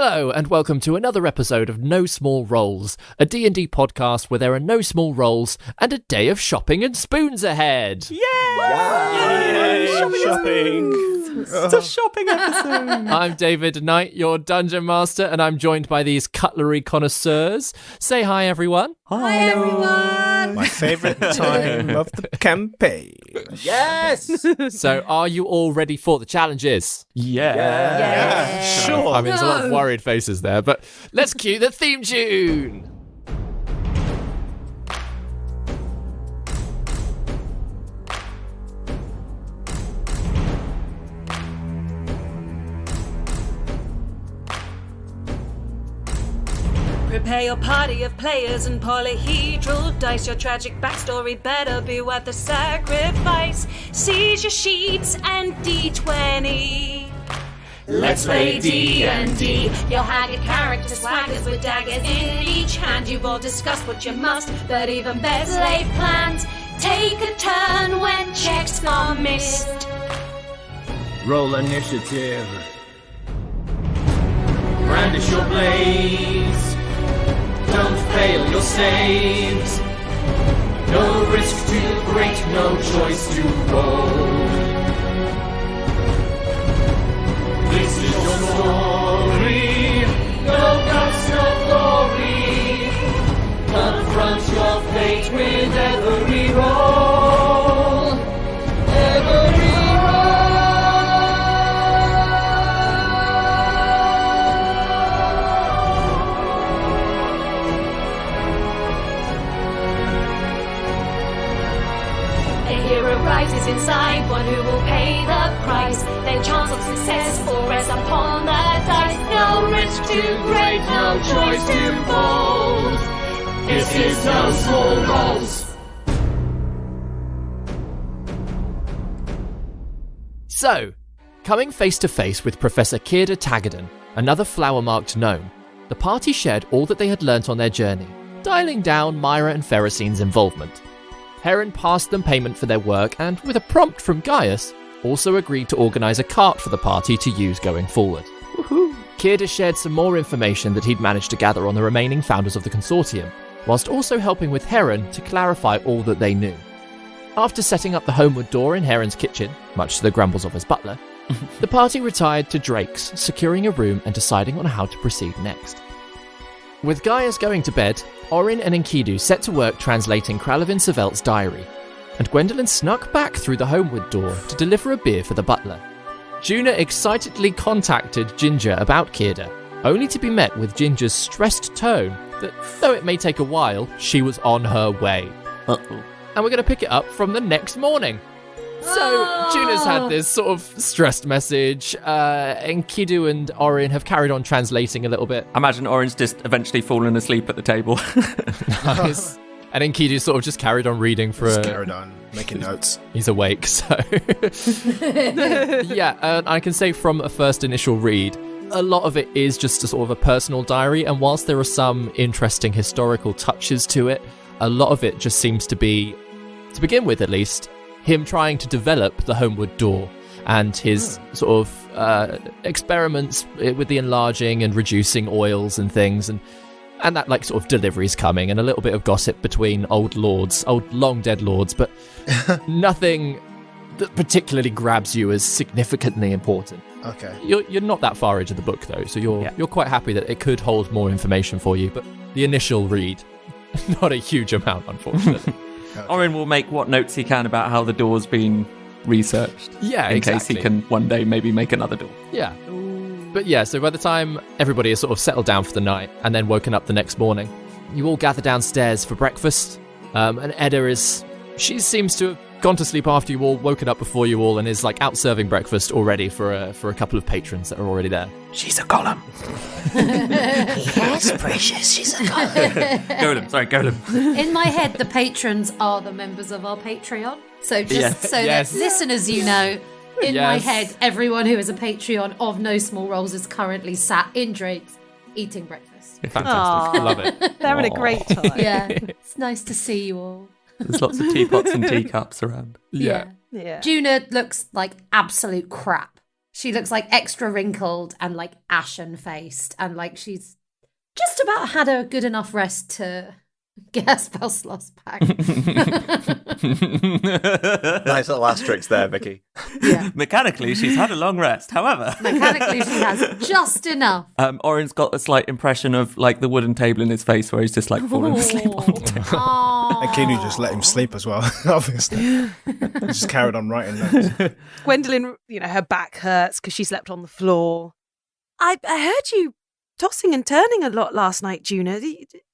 Hello and welcome to another episode of No Small Roles, a D&D podcast where there are no small roles and a day of shopping and spoons ahead. Yay! Shopping! It's a shopping episode. I'm David Knight, your dungeon master, and I'm joined by these cutlery connoisseurs. Say hi, everyone. Hi, everyone! My favourite time of the campaign. Yes! So, are you all ready for the challenges? Yeah. Sure. I mean, there's a lot of worried faces there, but let's cue the theme tune. Prepare your party of players and polyhedral dice. Your tragic backstory better be worth the sacrifice. Seize your sheets and D20. Let's play D&D. Your haggard character swaggers with daggers in each hand. You've all discussed what you must, but even better laid plans. Take a turn when checks are missed. Roll initiative. Brandish your blades. Don't fail your saves. No risk too great, no choice to roll. This is your story. No guts, no glory. Confront your fate with every roll. Every Rises inside, one who will pay the price. Their chance of success will rest upon the dice. No risk too great, no choice too bold. This is No Small Roles. So, coming face to face with Professor Kierda Tagadan, another flower-marked gnome, the party shared all that they had learnt on their journey, dialing down Myra and Ferrocine's involvement. Heron passed them payment for their work and, with a prompt from Gaius, also agreed to organise a cart for the party to use going forward. Kierda shared some more information that he'd managed to gather on the remaining founders of the consortium, whilst also helping with Heron to clarify all that they knew. After setting up the homeward door in Heron's kitchen, much to the grumbles of his butler, the party retired to Drake's, securing a room and deciding on how to proceed next. With Gaius going to bed, Orin and Enkidu set to work translating Kralvin Savelt's diary, and Gwendolyn snuck back through the homeward door to deliver a beer for the butler. Juna excitedly contacted Ginger about Kierda, only to be met with Ginger's stressed tone that, though it may take a while, she was on her way. Uh-oh. And we're going to pick it up from the next morning. So, Juna's had this sort of stressed message. Enkidu and Orin have carried on translating a little bit. I imagine Orin's just eventually fallen asleep at the table. Nice. And Enkidu sort of just carried on reading for Just carried on, making notes. He's awake, so... Yeah, I can say from a first initial read, a lot of it is just a sort of a personal diary, and whilst there are some interesting historical touches to it, a lot of it just seems to be, to begin with at least, him trying to develop the homeward door and his sort of experiments with the enlarging and reducing oils and things, and that like sort of deliveries coming and a little bit of gossip between old long dead lords, but nothing that particularly grabs you as significantly important. Okay. You're not that far into the book though, so you're quite happy that it could hold more information for you, but the initial read, not a huge amount, unfortunately. Okay. Orin will make what notes he can about how the door's been researched. Yeah, in exactly. case he can one day maybe make another door. Yeah. But yeah, so by the time everybody has sort of settled down for the night and then woken up the next morning, you all gather downstairs for breakfast. And Edda she seems to have gone to sleep after you all, woken up before you all, and is like out serving breakfast already for a couple of patrons that are already there. She's a golem. Yes, precious, she's a golem. Golem. In my head, the patrons are the members of our Patreon. So just Yes. Yes. that listeners, you know, in my Yes. head, everyone who is a Patreon of No Small Roles is currently sat in Drake's eating breakfast. Fantastic. Love it. They're having a great time. Yeah, it's nice to see you all. There's lots of teapots and teacups around. Yeah. Yeah. Juna looks like absolute crap. She looks like extra wrinkled and like ashen faced, and like she's just about had a good enough rest to get her spell slots back. Nice little asterisks there, Vicky. Yeah. Mechanically, she's had a long rest. However, Mechanically, she has just enough. Orin's got a slight impression of like the wooden table in his face where he's just like falling asleep on the table. And Keanu just let him sleep as well, obviously. Just carried on writing notes. Gwendolyn, her back hurts because she slept on the floor. I heard you tossing and turning a lot last night, Juna.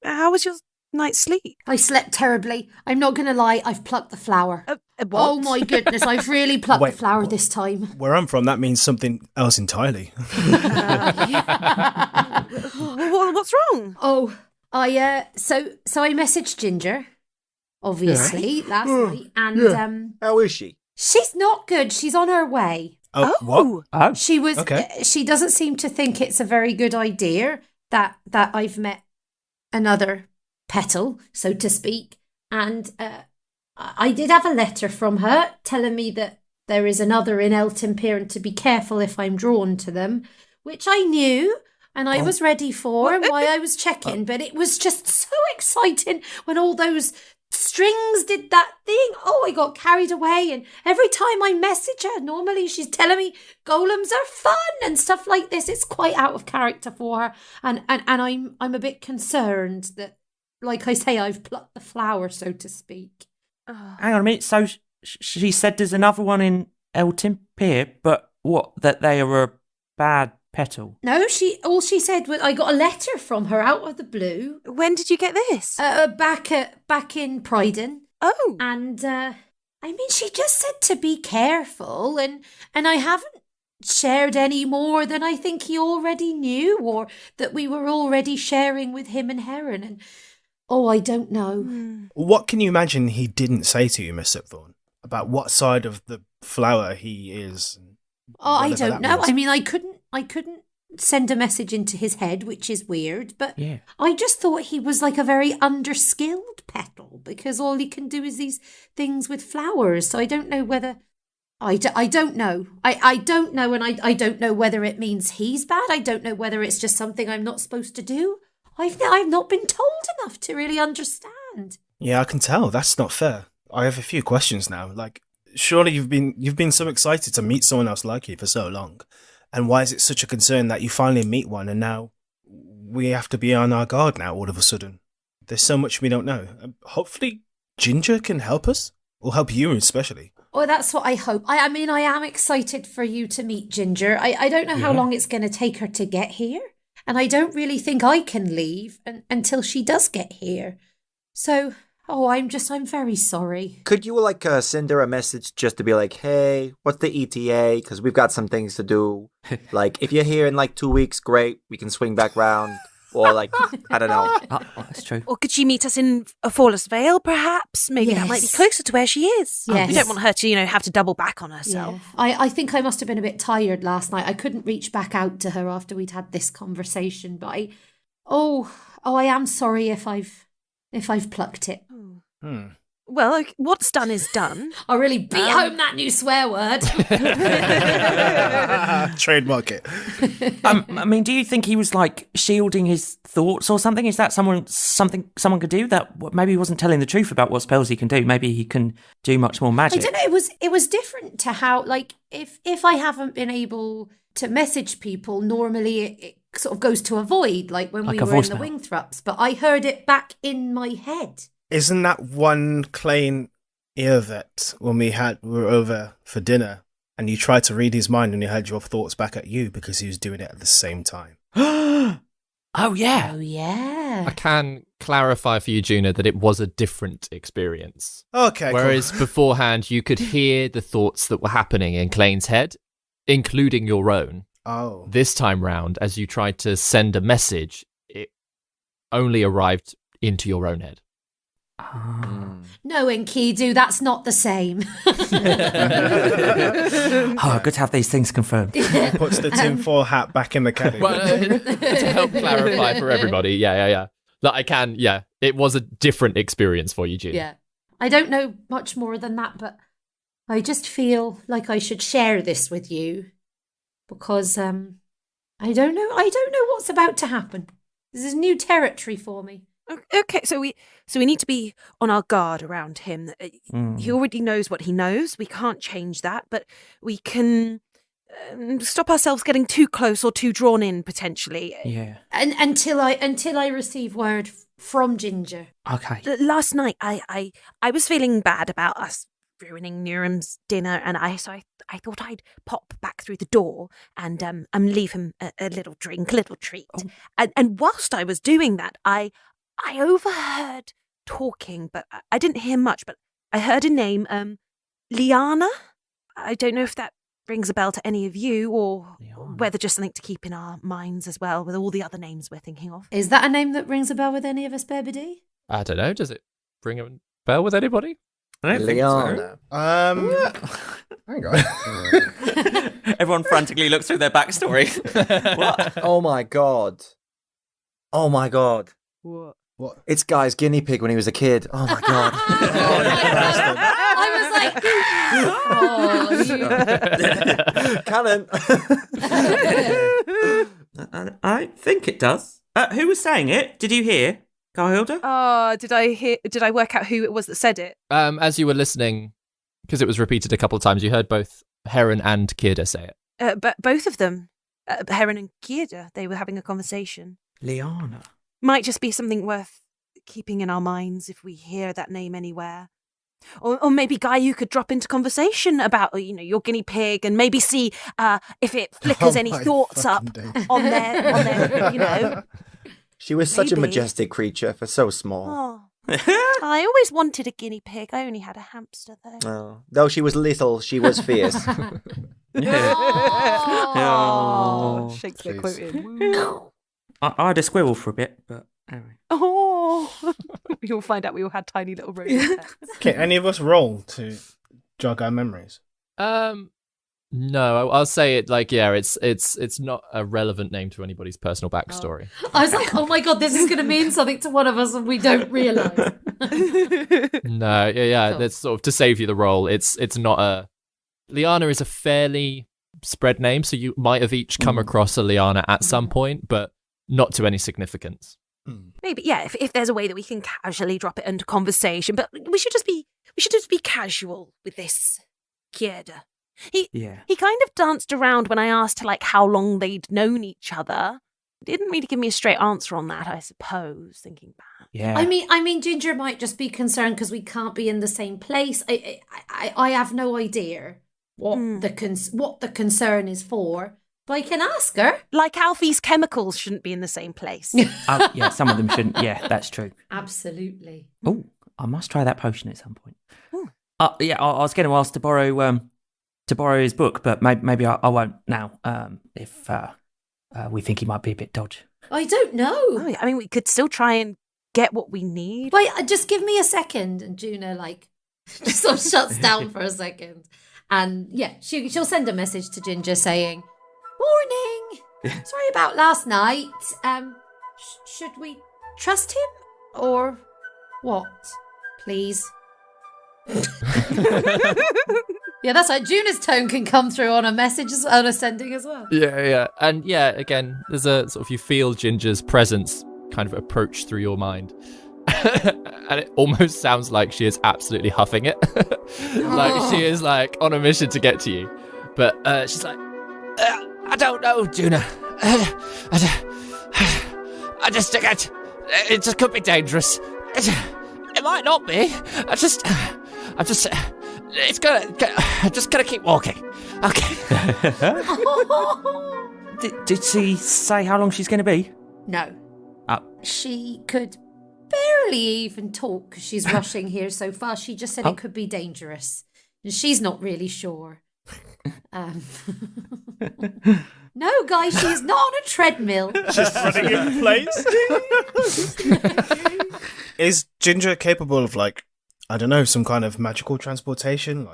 How was your night's sleep? I slept terribly. I'm not going to lie, I've plucked the flower. What? Oh my goodness, I've really plucked Wait, the flower this time. Where I'm from, that means something else entirely. What's wrong? Oh, so I messaged Ginger, obviously, last night, and How is she? she's not good. She's on her way. Oh, what? Oh, She was. Okay. She doesn't seem to think it's a very good idea that I've met another petal, so to speak, and I did have a letter from her telling me that there is another in Eltimpier and to be careful if I'm drawn to them, which I knew and I was ready for and why I was checking, but it was just so exciting when all those strings did that thing. Oh, I got carried away, and every time I message her, normally she's telling me golems are fun and stuff like this. It's quite out of character for her, and I'm a bit concerned that, like I say, I've plucked the flower, so to speak. hang on a minute. So she said there's another one in Eltimpier, but what? That they are a bad petal. No, all she said was I got a letter from her out of the blue. When did you get this? Back in Pryden. Oh. And she just said to be careful, and I haven't shared any more than I think he already knew, or that we were already sharing with him and Heron. And I don't know. What can you imagine he didn't say to you, Miss Sipthorne, about what side of the flower he is? I Whatever don't that know. means. I mean, I couldn't send a message into his head, which is weird, but Yeah. I just thought he was like a very underskilled petal because all he can do is these things with flowers. So I don't know whether I don't know. I don't know, and I don't know whether it means he's bad. I don't know whether it's just something I'm not supposed to do. I've not been told enough to really understand. Yeah, I can tell. That's not fair. I have a few questions now. Like, surely you've been so excited to meet someone else like you for so long. And why is it such a concern that you finally meet one and now we have to be on our guard now all of a sudden? There's so much we don't know. Hopefully Ginger can help us, or help you especially. Oh, that's what I hope. I mean, I am excited for you to meet Ginger. I don't know how long it's going to take her to get here. And I don't really think I can leave until she does get here. So, I'm very sorry. Could you send her a message just to be like, hey, what's the ETA? Because we've got some things to do. Like, if you're here in 2 weeks, great. We can swing back round. Or I don't know. That's true. Or could she meet us in a Fallus Vale, perhaps? Maybe that might be Yes. closer to where she is. Yes. We don't want her to, have to double back on herself. Yeah. I think I must have been a bit tired last night. I couldn't reach back out to her after we'd had this conversation, but I am sorry if I've plucked it. Well, what's done is done. I'll really beat home that new swear word. Trademark it. I mean, do you think he was shielding his thoughts or something? Is that something someone could do? That maybe he wasn't telling the truth about what spells he can do. Maybe he can do much more I magic. don't know. It was different to how if I haven't been able to message people, normally it sort of goes to a void, like when Like we a were in the voicemail. Wingthrups. But I heard it back in my head. Isn't that one Clane Earvet when we were over for dinner and you tried to read his mind and he had your thoughts back at you because he was doing it at the same time? Oh yeah. Oh yeah. I can clarify for you, Juna, that it was a different experience. Okay, Whereas beforehand, you could hear the thoughts that were happening in Clane's head, including your own. Oh. This time round, as you tried to send a message, it only arrived into your own head. No, Enkidu, that's not the same. Oh, good to have these things confirmed. Puts the tinfoil hat back in the caddy. Well, to help clarify for everybody, yeah. It was a different experience for you, June. Yeah. I don't know much more than that, but I just feel like I should share this with you because I don't know what's about to happen. This is new territory for me. Okay, so we need to be on our guard around him. He already knows what he knows. We can't change that, but we can stop ourselves getting too close or too drawn in potentially. Yeah. And until I receive word from Ginger. Okay. Last night, I was feeling bad about us ruining Nuram's dinner, and I thought I'd pop back through the door and leave him a little drink, a little treat. Oh. And whilst I was doing that, I overheard talking, but I didn't hear much. But I heard a name, Liana. I don't know if that rings a bell to any of you, or Liana. whether just something to keep in our minds as well, with all the other names we're thinking of. Is that a name that rings a bell with any of us, Berbedy? I don't know. Does it ring a bell with anybody? I don't think so. Hang on. Everyone frantically looks through their backstory. What? Oh my god. Oh my god. What? What? It's Guy's guinea pig when he was a kid. Oh my god. Oh, you bastard. I was like, Canon. I think it does. Who was saying it? Did you hear? Garhilda? Did I work out who it was that said it? As you were listening, because it was repeated a couple of times, you heard both Heron and Kirda say it. But both of them, Heron and Kirda, they were having a conversation. Liana. Might just be something worth keeping in our minds if we hear that name anywhere. Or maybe, Guy, you could drop into conversation about, your guinea pig, and maybe see if it flickers any thoughts up on their. She was such a Maybe. majestic creature for so small. Oh. I always wanted a guinea pig. I only had a hamster, though. Oh. Though she was little, she was fierce. Oh. Shakespeare Jeez. quoted. I had a squirrel for a bit, but anyway. Oh, you'll find out we all had tiny little rodent pets. Can any of us roll to jog our memories? No, I'll say it like, yeah, it's not a relevant name to anybody's personal backstory. I was like, oh my god, this is going to mean something to one of us and we don't realise. No, yeah, Cool. that's sort of to save you the role. It's not a... Liana is a fairly spread name, so you might have each come across a Liana at some point, but not to any significance. Maybe, yeah, if there's a way that we can casually drop it into conversation, but we should just be casual with this Kirda. He kind of danced around when I asked her how long they'd known each other. Didn't really give me a straight answer on that, I suppose, thinking back. Yeah. I mean, Ginger might just be concerned because we can't be in the same place. I have no idea what the concern is for, but I can ask her. Like Alfie's chemicals shouldn't be in the same place. Yeah, some of them shouldn't. Yeah, that's true. Absolutely. Oh, I must try that potion at some point. Yeah, I was going to ask to borrow his book, but maybe I won't now. If we think he might be a bit dodgy. I don't know. Oh, I mean, we could still try and get what we need. Wait, just give me a second. And Juna just sort of shuts down for a second, and yeah, she'll send a message to Ginger saying, "Morning. Sorry about last night. Should we trust him or what? Please." Yeah, that's right. Juna's tone can come through on a message on a sending as well. Yeah. And yeah, again, there's a sort of, you feel Ginger's presence kind of approach through your mind. And it almost sounds like she is absolutely huffing it. Like she is on a mission to get to you. But she's like, I don't know, Juna. I just think it just could be dangerous. It might not be. I'm just gonna keep walking. Okay. Did she say how long she's going to be? No. Oh. She could barely even talk because she's rushing here so fast. She just said it could be dangerous. And she's not really sure. No, guys, she's not on a treadmill. Just running in place. Is Ginger capable of I don't know, some kind of magical transportation,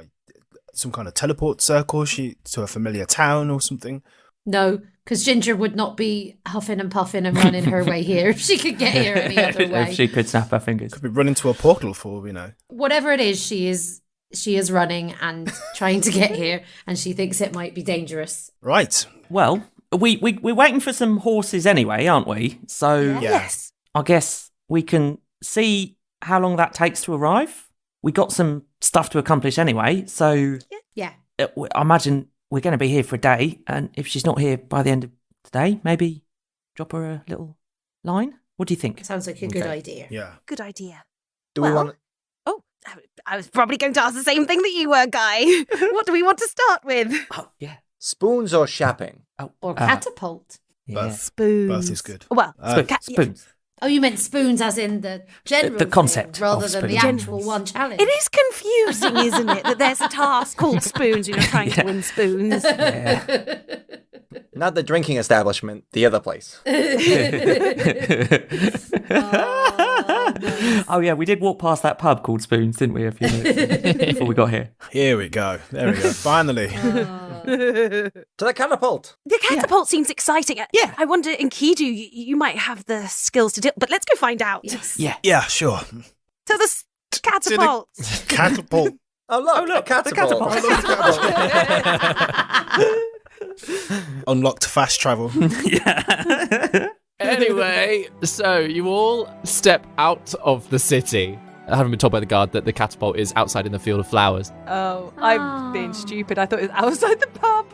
some kind of teleport circle to a familiar town or something? No, because Ginger would not be huffing and puffing and running her way here if she could get here any other way. If she could snap her fingers. Could be running to a portal for all we know. Whatever it is, she is she is running and trying to get here, and she thinks it might be dangerous. Right. Well, we're waiting for some horses anyway, aren't we? So Yes. I guess we can see how long that takes to arrive. We got some stuff to accomplish anyway, so Yeah. I imagine we're going to be here for a day, and if she's not here by the end of today, maybe drop her a little line. What do you think? Sounds like a good idea. Yeah. Good idea. Do we want? Oh, I was probably going to ask the same thing that you were, Guy. What do we want to start with? Oh, yeah. Spoons or shopping? Oh, Or catapult. yeah. Both. Spoons. Both is good. Well, Spoons. Oh, you meant spoons as in the general The concept thing, rather of than the spoons. actual one challenge. It is confusing, isn't it, that there's a task called spoons and you're trying to win spoons. Yeah. Not the drinking establishment, the other place. Oh, yeah, we did walk past that pub called Spoons, didn't we, a few minutes before we got here? Here we go. There we go. Finally. To the catapult. The catapult seems exciting. Yeah. I wonder, Enkidu, you might have the skills to deal, but let's go find out. Yes. Yeah. Yeah, sure. To the catapult. Catapult. Oh look, a the catapult. Unlocked fast travel. Yeah. Anyway, so you all step out of the city, having been told by the guard that the catapult is outside in the field of flowers. Oh, I'm being stupid. I thought it was outside the pub,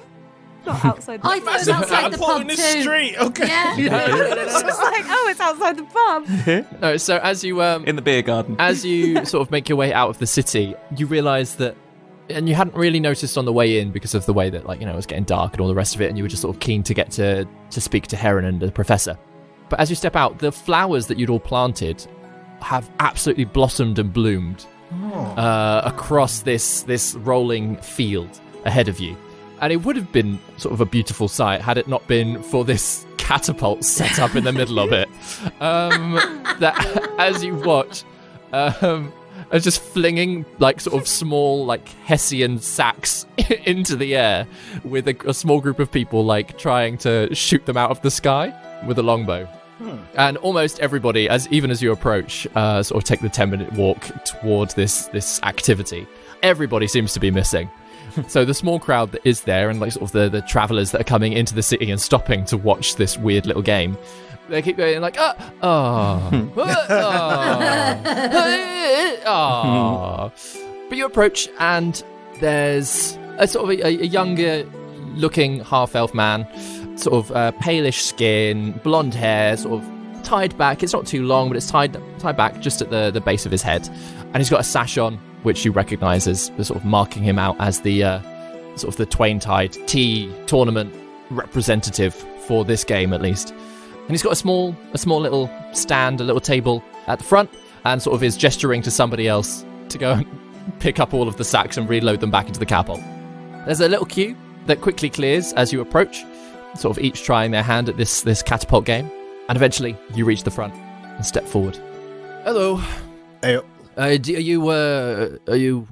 not outside the I thought it was outside the pub in the too. street. Okay. Yeah. I was like, oh, it's outside the pub. No, so as you In the beer garden. as you sort of make your way out of the city, you realise that, and you hadn't really noticed on the way in because of the way that, like, it was getting dark and all the rest of it, and you were just sort of keen to get to speak to Heron and the professor. But as you step out, the flowers that you'd all planted have absolutely blossomed and bloomed across this rolling field ahead of you. And it would have been sort of a beautiful sight had it not been for this catapult set up in the middle of it. That, as you watch, are just flinging like sort of small like Hessian sacks into the air with a small group of people like trying to shoot them out of the sky with a longbow. And almost everybody, even as you approach, sort of take the 10-minute walk toward this activity. Everybody seems to be missing. So the small crowd that is there, and like sort of the travelers that are coming into the city and stopping to watch this weird little game, they keep going like, But you approach, and there's a sort of a younger-looking half-elf man, sort of palish skin, blonde hair, sort of tied back. It's not too long, but it's tied back just at the base of his head, and he's got a sash on, which you recognise as sort of marking him out as the sort of the Twain-Tide tea tournament representative for this game, at least. And he's got a small little stand, a little table at the front, and sort of is gesturing to somebody else to go and pick up all of the sacks and reload them back into the catapult. There's a little queue that quickly clears as you approach, sort of each trying their hand at this catapult game, and eventually you reach the front and step forward. Hello. Hey, Are you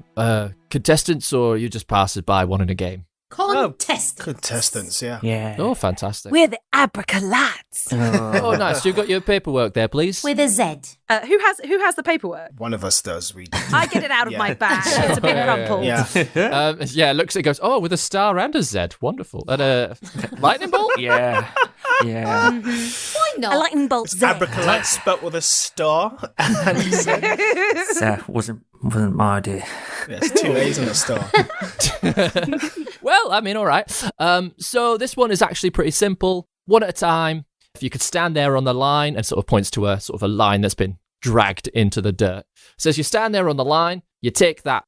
contestants, or are you just passers-by wanting a game? Contestants. contestants, yeah. Yeah. Oh, fantastic. We're the Abracalads. Oh, nice. You've got your paperwork there, please. With a Z. Who has the paperwork? One of us does. We I get it out of Yeah. my bag. It's a bit crumpled. Yeah. It goes, oh, with a star and a Z. Wonderful. And a lightning bolt? Yeah. Yeah. Why A not? lightning bolt Z. Abracalad spelt with a star. And That wasn't my idea. there's 2 A's and a star. Well, I mean, all right. So this one is actually pretty simple. One at a time. If you could stand there on the line, and sort of points to a sort of a line that's been dragged into the dirt. So as you stand there on the line, you take that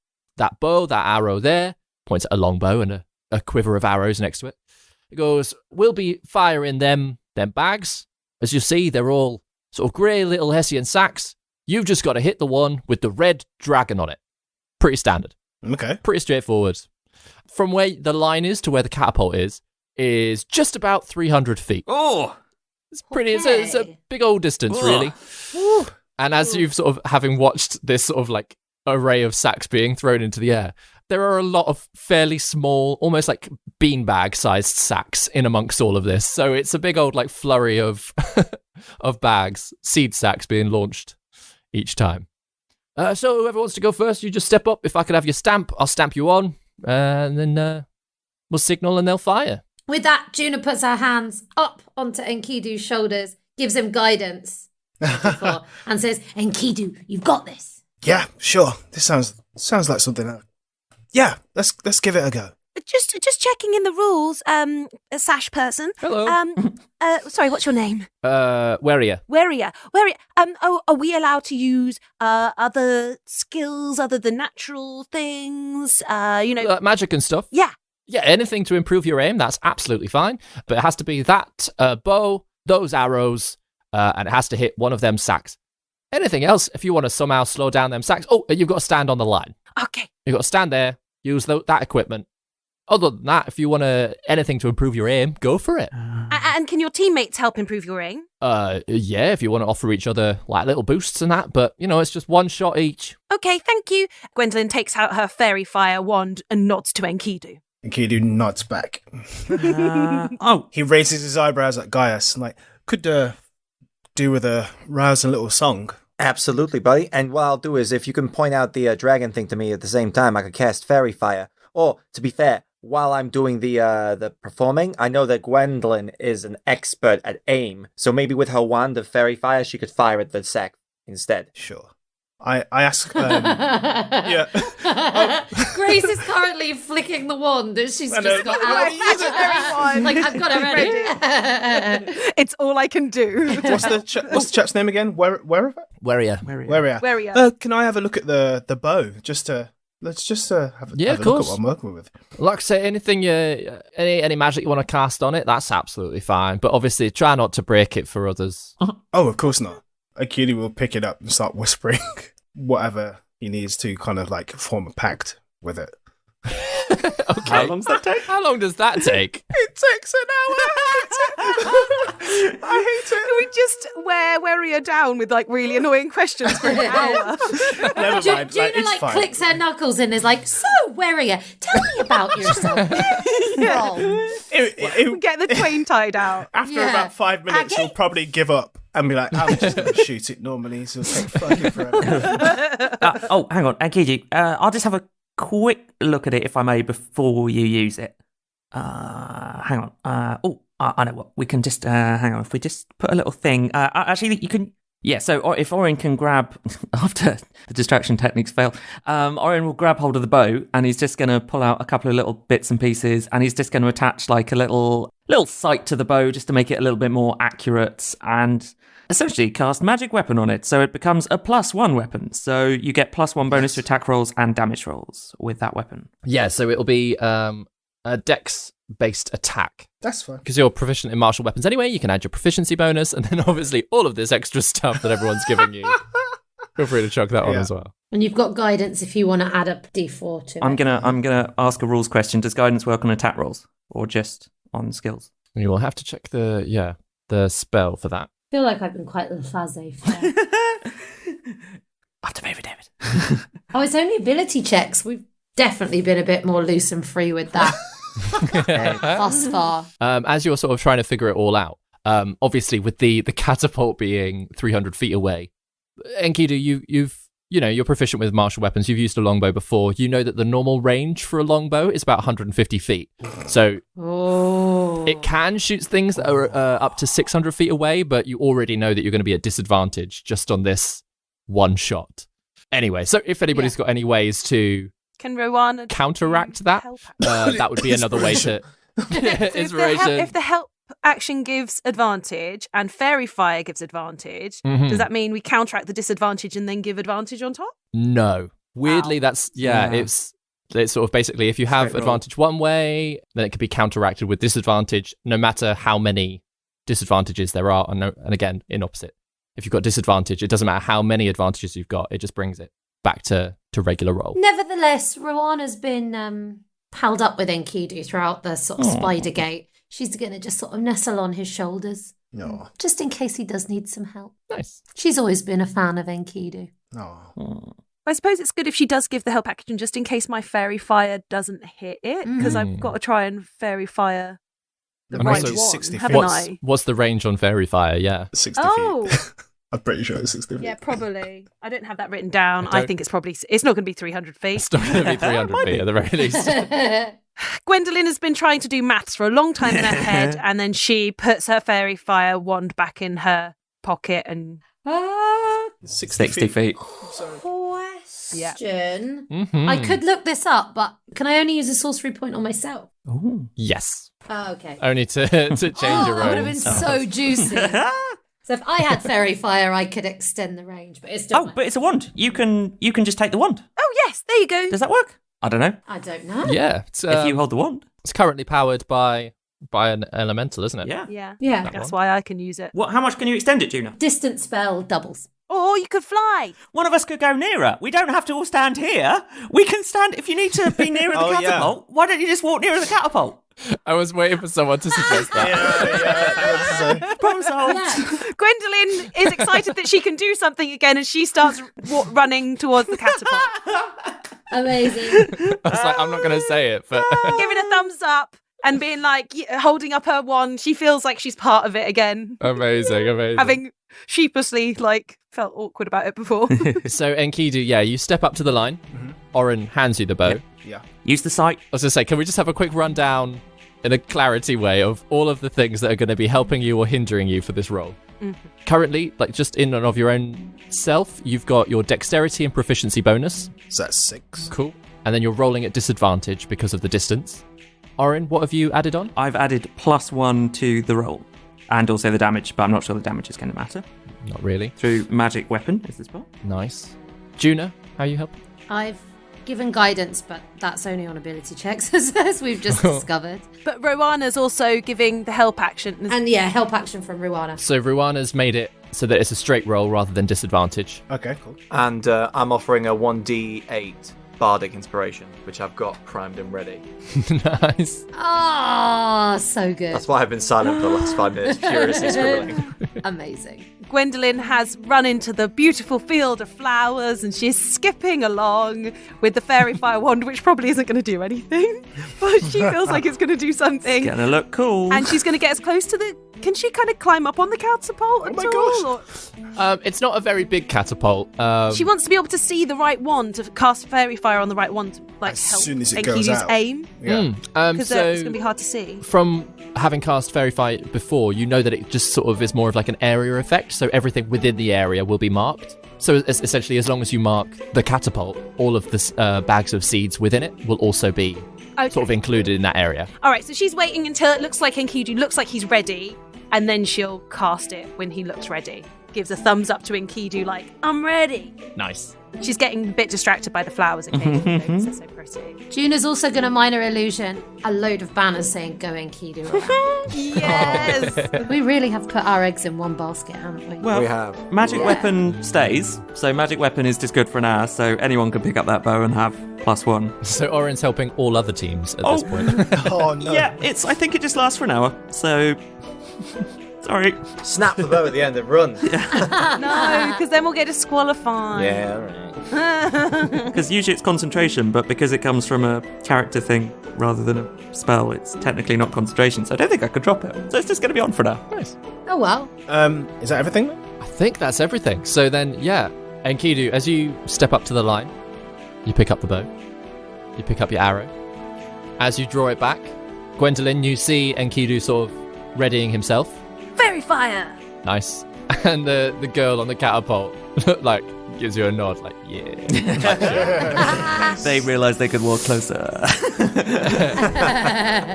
bow, that arrow there, points at a long bow and a quiver of arrows next to it. It goes, we'll be firing them bags. As you see, they're all sort of grey little Hessian sacks. You've just got to hit the one with the red dragon on it. Pretty standard. Okay. Pretty straightforward. From where the line is to where the catapult is just about 300 feet. Oh. It's pretty, it's a big old distance, really. And as you've sort of, having watched this sort of like array of sacks being thrown into the air, there are a lot of fairly small, almost like beanbag-sized sacks in amongst all of this. So it's a big old like flurry of of bags, seed sacks being launched each time. So whoever wants to go first, you just step up. If I could have your stamp, I'll stamp you on, and then we'll signal and they'll fire. With that, Juna puts her hands up onto Enkidu's shoulders, gives him guidance, and says, "Enkidu, you've got this." Yeah, sure. This sounds like something. Yeah, let's give it a go. Just checking in the rules, a sash person. Hello. Sorry, what's your name? Weria. Weria. Are we allowed to use other skills other than natural things? Magic and stuff. Yeah. Yeah, anything to improve your aim, that's absolutely fine. But it has to be that bow, those arrows, and it has to hit one of them sacks. Anything else, if you want to somehow slow down them sacks, you've got to stand on the line. Okay. You've got to stand there, use that equipment. Other than that, if you want anything to improve your aim, go for it. And can your teammates help improve your aim? Yeah, if you want to offer each other like little boosts and that, but it's just one shot each. Okay, thank you. Gwendolyn takes out her fairy fire wand and nods to Enkidu. Enkidu nods back. He raises his eyebrows at Gaius, like, could do with a rousing little song. Absolutely, buddy. And what I'll do is, if you can point out the dragon thing to me at the same time, I could cast fairy fire. Or, to be fair, while I'm doing the performing, I know that Gwendolyn is an expert at aim, so maybe with her wand of fairy fire, she could fire at the sack instead. Sure. I ask. Yeah. Grace is currently flicking the wand that she's just got out. Like, I've got it ready. It's all I can do. What's the chap's name again? Weria. Can I have a look at the bow? Let's just have a look at what I'm working with. Like I say, anything any magic you want to cast on it, that's absolutely fine. But obviously, try not to break it for others. Oh, of course not. Akili will pick it up and start whispering whatever he needs to kind of like form a pact with it. Okay. How long does that take? How long does that take? It takes an hour. I hate it. Can we just wear Weria down with like really annoying questions for an hour? Never mind. Juna it's fine. clicks her knuckles and is like, "So, Weria, tell me about yourself." Get the twain tied out. After about 5 minutes, he'll probably give up and be like, I'm just going to shoot it normally, so it'll take fucking forever. Hang on, Ankiji. I'll just have a quick look at it, if I may, before you use it. Hang on. I know what. We can just, hang on. If we just put a little thing. Actually, you can... Yeah, so if Orin can grab, after the distraction techniques fail, Orin will grab hold of the bow and he's just going to pull out a couple of little bits and pieces and he's just going to attach like a little sight to the bow just to make it a little bit more accurate and essentially cast magic weapon on it. So it becomes a +1 weapon. So you get +1 bonus to attack rolls and damage rolls with that weapon. Yeah, so it'll be a dex-based attack. That's fine. Because you're proficient in martial weapons anyway, you can add your proficiency bonus, and then obviously all of this extra stuff that everyone's giving you. Feel free to chuck that on as well. And you've got guidance if you want to add a d4 to it. I'm gonna ask a rules question. Does guidance work on attack rolls or just on skills? You will have to check the spell for that. I feel like I've been quite laissez-faire. After maybe David. Oh, it's only ability checks. We've definitely been a bit more loose and free with that. Thus far. As you're sort of trying to figure it all out, obviously with the catapult being 300 feet away, Enkidu, you're proficient with martial weapons. You've used a longbow before. You know that the normal range for a longbow is about 150 feet. So it can shoot things that are up to 600 feet away, but you already know that you're going to be at disadvantage just on this one shot. Anyway, so if anybody's got any ways to Can Rowan counteract that, that would be another way to... Inspiration. If the help action gives advantage and fairy fire gives advantage, does that mean we counteract the disadvantage and then give advantage on top? No. Weirdly, that's... Yeah, it's sort of basically if you have advantage one way, then it can be counteracted with disadvantage no matter how many disadvantages there are. And again, in opposite. If you've got disadvantage, it doesn't matter how many advantages you've got, it just brings it back to regular roll. Nevertheless, Rowan's been held up with Enkidu throughout the sort of spider gate. She's going to just sort of nestle on his shoulders. No. Just in case he does need some help. Nice. She's always been a fan of Enkidu. No. I suppose it's good if she does give the help action just in case my fairy fire doesn't hit it, because I've got to try and fairy fire the And right also one, 60 haven't feet. I? What's the range on fairy fire? Yeah. 60 Oh, feet. I'm pretty sure it's 60 feet. Yeah, probably. I don't have that written down. I think it's not going to be 300 feet. It's not going to be 300 feet at the very least. Gwendolyn has been trying to do maths for a long time in her head, and then she puts her fairy fire wand back in her pocket and 60 feet. Question. Mhm. I could look this up, but can I only use a sorcery point on myself? Yes. Oh, okay. Only to change your That would have own. been so juicy. So if I had fairy fire, I could extend the range, but it's still. But it's a wand. You can just take the wand. oh yes, there you go. Does that work? I don't know. I don't know. Yeah. It's, If you hold the wand. it's currently powered by an elemental, isn't it? Yeah. Yeah. That's why I can use it. How much can you extend it, Juna? Distant spell doubles. Or you could fly. One of us could go nearer. We don't have to all stand here. We can stand, if you need to be nearer the Oh, yeah. catapult, why don't you just walk nearer the catapult? I was waiting for someone to suggest that. Problem solved. Yeah. Gwendolyn is excited that she can do something again, and she starts running towards the catapult, Amazing. I was like, I'm not going to say it, but giving a thumbs up and being like, holding up her wand. She feels like she's part of it again, amazing. having sheepishly felt awkward about it before. So Enkidu, you step up to the line. Oren hands you the bow. Yeah. Use the sight. I was going to say, can we just have a quick rundown in a clarity way of all of the things that are going to be helping you or hindering you for this role? Currently, just in and of your own self, you've got your dexterity and proficiency bonus. So that's 6. Cool. And then you're rolling at disadvantage because of the distance. Oren, what have you added on? I've added +1 to the roll. And also the damage, but I'm not sure the damage is going to matter. Not really. Through magic weapon is this part. Nice. Juna, how are you helping? I've given guidance, but that's only on ability checks, as we've just discovered. But Rowanna's also giving the help action. And help action from Ruana. So Ruana's made it so that it's a straight roll rather than disadvantage. Okay, cool. And I'm offering a 1d8 bardic inspiration, which I've got primed and ready. Nice. Oh, so good. That's why I've been silent for the last 5 minutes, furiously scribbling. Amazing. Gwendolyn has run into the beautiful field of flowers, and she's skipping along with the fairy fire wand, which probably isn't going to do anything, but she feels like it's going to do something. It's gonna look cool. And she's going to get as close to the... Can she kind of climb up on the catapult at all? Or... It's not a very big catapult. She wants to be able to see the right wand, to cast fairy fire on the right wand to As help soon as it goes Enkidu's out. aim. Yeah. Because So it's going to be hard to see. from having cast Fairy Fire before, you know that it just sort of is more of like an area effect, so everything within the area will be marked. So essentially, as long as you mark the catapult, all of the bags of seeds within it will also be sort of included in that area. All right, so she's waiting until it looks like Enkidu looks like he's ready, and then she'll cast it when he looks ready. Gives a thumbs up to Enkidu like, I'm ready. Nice. She's getting a bit distracted by the flowers occasionally because they're so pretty. Juna's also going to minor illusion a load of banners saying "Go Enkidu." Yes! We really have put our eggs in one basket, haven't we? Well, We have. magic weapon stays, so magic weapon is just good for an hour, so anyone can pick up that bow and have +1. So Oren's helping all other teams at this point. Oh, no. Yeah, I think it just lasts for an hour, so... Sorry. Snap the bow at the end and run. No, because then we'll get disqualified. Yeah, right. Because usually it's concentration, but because it comes from a character thing rather than a spell, it's technically not concentration, so I don't think I could drop it. So it's just going to be on for now. Nice. Oh well. Is that everything? I think that's everything. So then, Enkidu, as you step up to the line, you pick up the bow, you pick up your arrow. As you draw it back, Gwendolyn, you see Enkidu sort of readying himself. Fairy fire! Nice. And the girl on the catapult gives you a nod, yeah. They realised they could walk closer.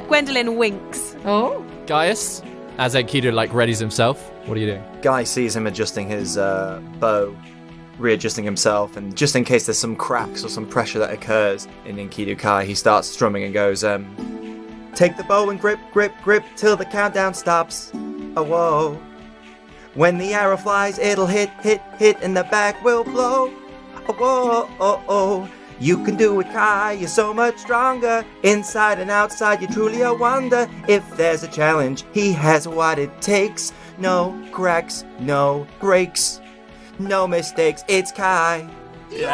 Gwendolyn winks. Oh. Gaius, as Enkidu readies himself, what are you doing? Guy sees him adjusting his bow, readjusting himself, and just in case there's some cracks or some pressure that occurs in Enkidu Kai, he starts strumming and goes, take the bow and grip, grip, grip till the countdown stops. Oh, whoa. When the arrow flies, it'll hit, hit, hit, and the back will blow. Oh, whoa, oh, oh. You can do it, Kai, you're so much stronger. Inside and outside, you're truly a wonder. If there's a challenge, he has what it takes. No cracks, no breaks, no mistakes, it's Kai. You just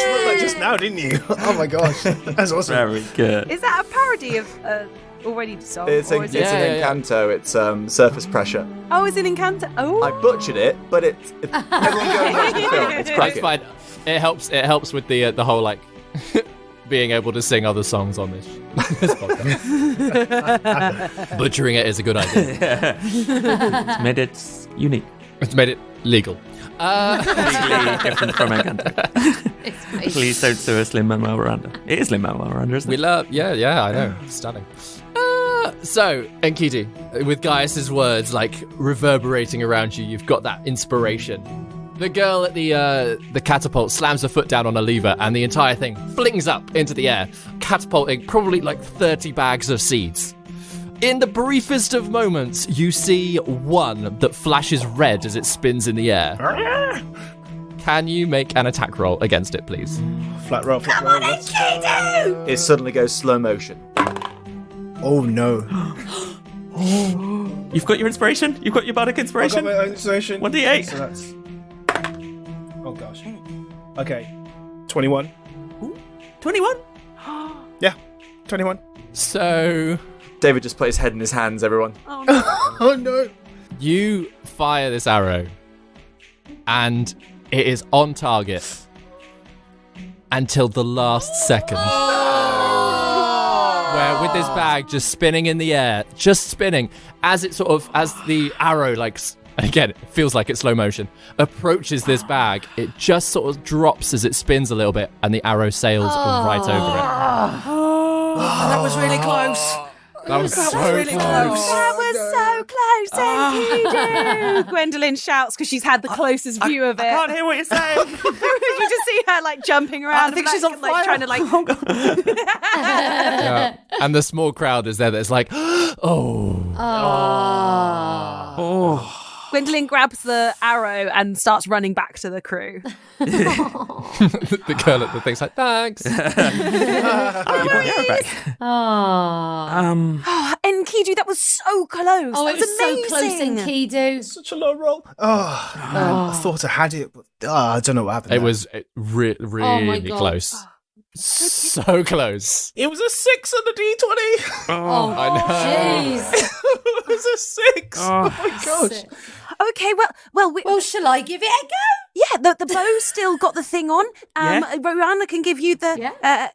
wrote that just now, didn't you? Oh my gosh. That's awesome. Very good. Is that a parody melody of already song? It's or an is it- incanto. It's surface pressure. Oh, it's an incanto. Oh, I butchered it, but it's everyone go and watch the film. It's It's cracking. fine. It helps with the whole like being able to sing other songs on this podcast. Butchering it is a good idea. It's made it unique. It's made it legal. Legally different from Encanto. Please don't sue us, Lin-Manuel Miranda. It is Lin-Manuel Miranda, isn't We it? love, yeah, I know, stunning. So, Enkidu, with Gaius's words like reverberating around you, you've got that inspiration. The girl at the catapult slams her foot down on a lever, and the entire thing flings up into the air, catapulting probably like 30 bags of seeds. In the briefest of moments, you see one that flashes red as it spins in the air. Can you make an attack roll against it, please? Flat roll. Let's go. It suddenly goes slow motion. Oh no. You've got your inspiration? You've got your bardic I got inspiration? my own inspiration. 1d8. So that's. Oh gosh. Okay. 21. 21? Yeah. 21. So, David just put his head in his hands, everyone. oh no. Oh no. you fire this arrow, and it is on target until the last second. Where with this bag just spinning in the air, just spinning, as it sort of, as the arrow, like, again, it feels like it's slow motion, approaches this bag, it just sort of drops as it spins a little bit, and the arrow sails right over it. That was really close. That was so really close. That was so close, Enkidu! Gwendolyn shouts because she's had the closest view of it. I can't hear what you're saying. You just see her like jumping around. I think and, she's on like, fire. trying to like. Oh, God. Yeah. And the small crowd is there that's like, oh. Oh. Gwendolyn grabs the arrow and starts running back to the crew. The girl at the thing's like, thanks. You brought the arrow back. Oh, Enkidu, that was so close. Oh, that it was so close, amazing. Enkidu. Such a low roll. Oh, man. I thought I had it, but I don't know what happened. It there. was really Oh my God. close. So close. It was a 6 on the D20. Oh, I know. jeez. It was a 6. Oh, my gosh. Okay, Well, shall I give it a go? yeah, the bow's still got the thing on. Roanna can give you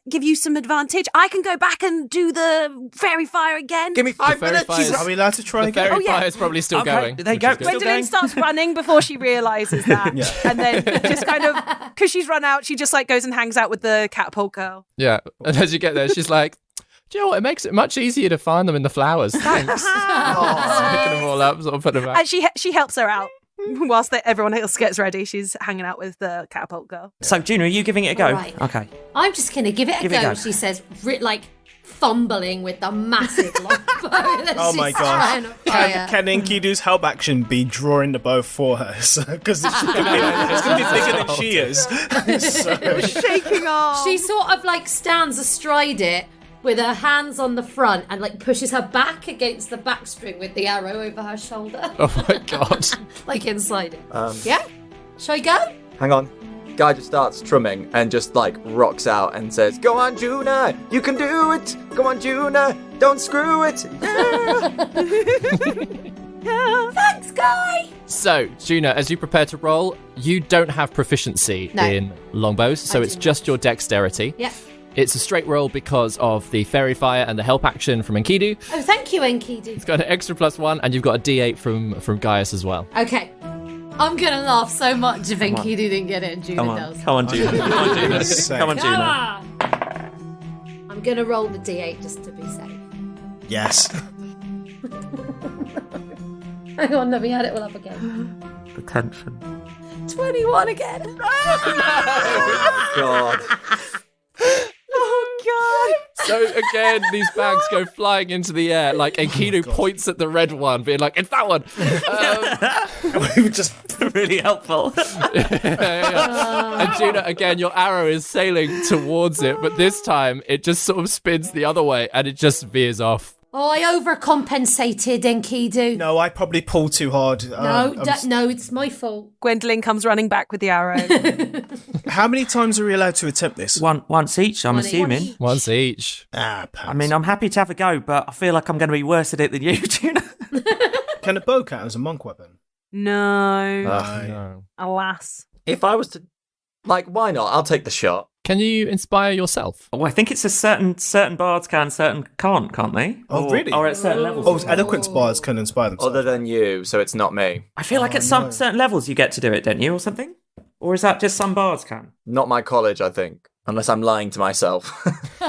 give you some advantage. I can go back and do the fairy fire again. Give me 5 fairy minutes. fires. Are we allowed to try The again? fairy Oh, yeah. fire is probably still Okay, going. there you which go. is good. Still Gwendolyn going. starts running before she realizes that, Yeah. and then just kind of because she's run out, she just like goes and hangs out with the catapult girl. Yeah. And as you get there, she's like, do you know what? It makes it much easier to find them in the flowers. Thanks. Picking them all up, sort of putting them back. And she helps her out whilst everyone else gets ready. She's hanging out with the catapult girl. So, Juna, are you giving it a go? All right. Okay. I'm just going to give it a Give it a go, go. she says, like fumbling with the massive long bow that Oh she's my gosh. trying to fire. Can Enkidu's help action be drawing the bow for her? Because it's going to be bigger than she is. So, Shaking off. She sort of like stands astride it with her hands on the front and like pushes her back against the backstring with the arrow over her shoulder, Oh my God. like inside it. Yeah? Shall I go? Hang on. Guy just starts trumming and just like rocks out and says, "Go on, Juna, you can do it. Go on, Juna, don't screw it." Yeah. Thanks, Guy! So, Juna, as you prepare to roll, you don't have proficiency No. in longbows, so I it's do just your dexterity. Yeah. It's a straight roll because of the fairy fire and the help action from Enkidu. Oh, thank you, Enkidu. It's got an extra +1, and you've got a D8 from Gaius as well. Okay. I'm going to laugh so much if Enkidu didn't get it and Juna Come on. does. Come on, Juna. Come on, Juna. Same. Come on, Come Juna. on! I'm going to roll the D8 just to be safe. yes. Hang on, let me add it all up again. The tension. 21 again. God. Oh God! So again, these bags go flying into the air. Like Enkidu points at the red one, being like, "It's that one." We were just Really helpful. And Juna, again, your arrow is sailing towards it, but this time it just sort of spins the other way and it just veers off. Oh, I overcompensated, Enkidu. No, I probably pulled too hard. No, it's my fault. Gwendolyn comes running back with the arrow. How many times are we allowed to attempt this? Once each, I'm assuming. Once each. Perhaps. I mean, I'm happy to have a go, but I feel like I'm going to be worse at it than you, Tuna. Can a bow count as a monk weapon? No. No. Alas. If I was to, why not? I'll take the shot. Can you inspire yourself? Oh, I think it's a certain bards can, certain can't they? Oh, really? Or at certain levels. Oh, eloquence bards can inspire themselves. Other than you, so it's not me. I feel like at some certain levels you get to do it, don't you, or something? Or is that just some bards can? Not my college, I think. Unless I'm lying to myself. If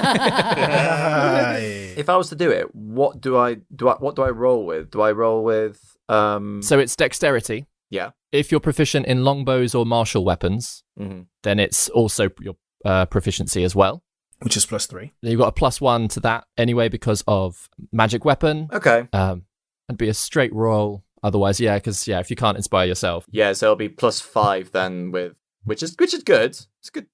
I was to do it, what do I roll with? Do I roll with So it's dexterity. Yeah. If you're proficient in longbows or martial weapons, then it's also your proficiency as well. Which is +3. You've got a +1 to that anyway because of magic weapon. Okay. It'd be a straight roll. Otherwise, because if you can't inspire yourself. Yeah, so it'll be +5 then with which is good. It's good.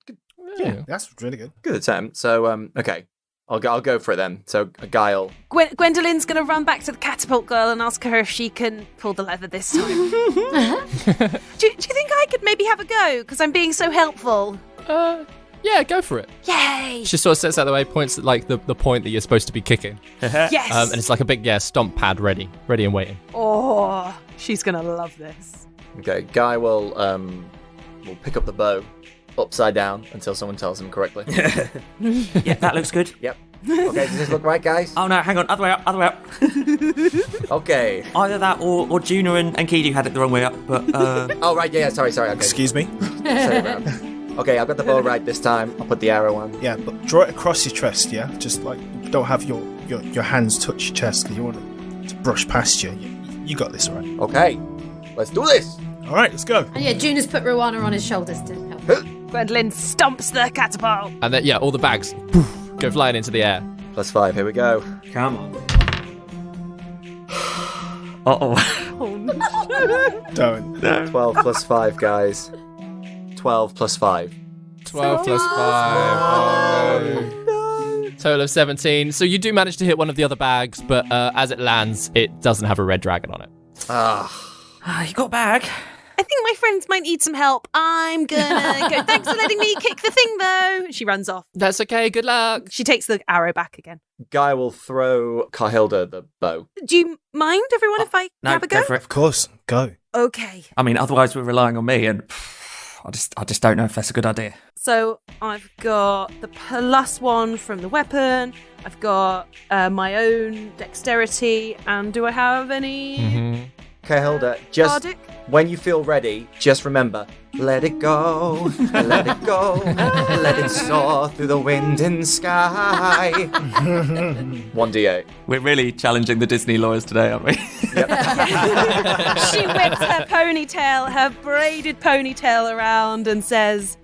Yeah, that's really good. Good attempt. So okay. I'll go for it then. So a guile. Gwendolyn's going to run back to the catapult girl and ask her if she can pull the lever this time. do you think I could maybe have a go? Because I'm being so helpful. Yeah, go for it. Yay! She sort of sets out the way, points at the point that you're supposed to be kicking. Yes! And it's like a big stomp pad ready and waiting. Oh, she's going to love this. Okay, Guy will pick up the bow upside down until someone tells him correctly. Yeah, that looks good. Yep. Okay, does this look right, guys? Oh no, hang on, other way up. Okay. Either that or Juna and Enkidu had it the wrong way up, but Oh right, yeah, sorry. Okay. Excuse me? Sorry, okay, I've got the bow right this time. I'll put the arrow on. Yeah, but draw it across your chest, yeah? Just don't have your hands touch your chest because you want it to brush past you. You got this, all right? Okay, let's do this. All right, let's go. And Juna's put Rowana on his shoulders to help. Gwendolyn stomps the catapult. And then, all the bags go flying into the air. +5, here we go. come on. Uh-oh. Oh no. Don't. 12 +5, guys. 12 +5. 12 plus 5. Oh, no. Total of 17. So you do manage to hit one of the other bags, but as it lands, it doesn't have a red dragon on it. You got a bag? I think my friends might need some help. I'm gonna go. Thanks for letting me kick the thing, though. She runs off. That's okay. Good luck. She takes the arrow back again. Guy will throw Carhilda the bow. Do you mind, everyone, if I have a go? Go for it. Of course, go. Okay. I mean, otherwise we're relying on me, and I just don't know if that's a good idea. So I've got the +1 from the weapon. I've got my own dexterity. And do I have any? Carhilda, just Bardic? when you feel ready, just remember, let it go, let it go, let it soar through the wind and sky. 1d8. We're really challenging the Disney lawyers today, aren't we? She whips her ponytail, her braided ponytail around and says,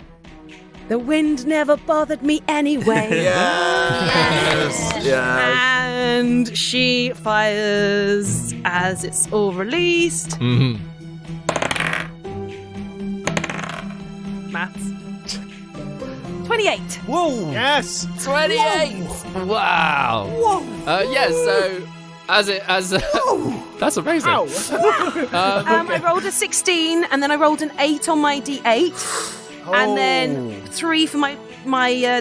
"The wind never bothered me anyway." Yes! Yes. And she fires as it's all released. Maths. 28. Whoa! Yes! 28. Wow. Whoa. So that's amazing. I rolled a 16 and then I rolled an 8 on my D8. And then 3 for my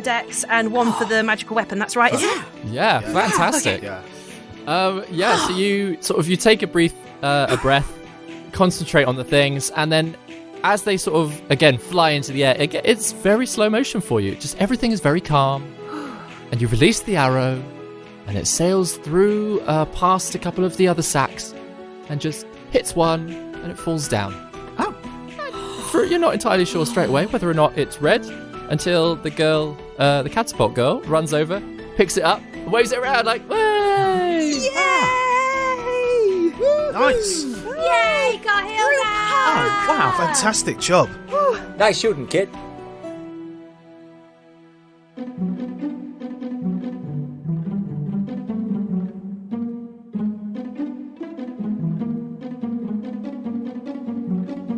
dex and 1 for the magical weapon. That's right, isn't it? Yeah, fantastic. Yeah. So you take a breath, concentrate on the things, and then as they sort of again fly into the air, it's very slow motion for you. Just everything is very calm, and you release the arrow, and it sails through past a couple of the other sacks, and just hits one, and it falls down. You're not entirely sure straight away whether or not it's red until the girl, the catapult girl, runs over, picks it up, and waves it around like, "Way! Yay! Nice! Yay, Carhilda! Oh, wow, fantastic job. Nice shooting, kid.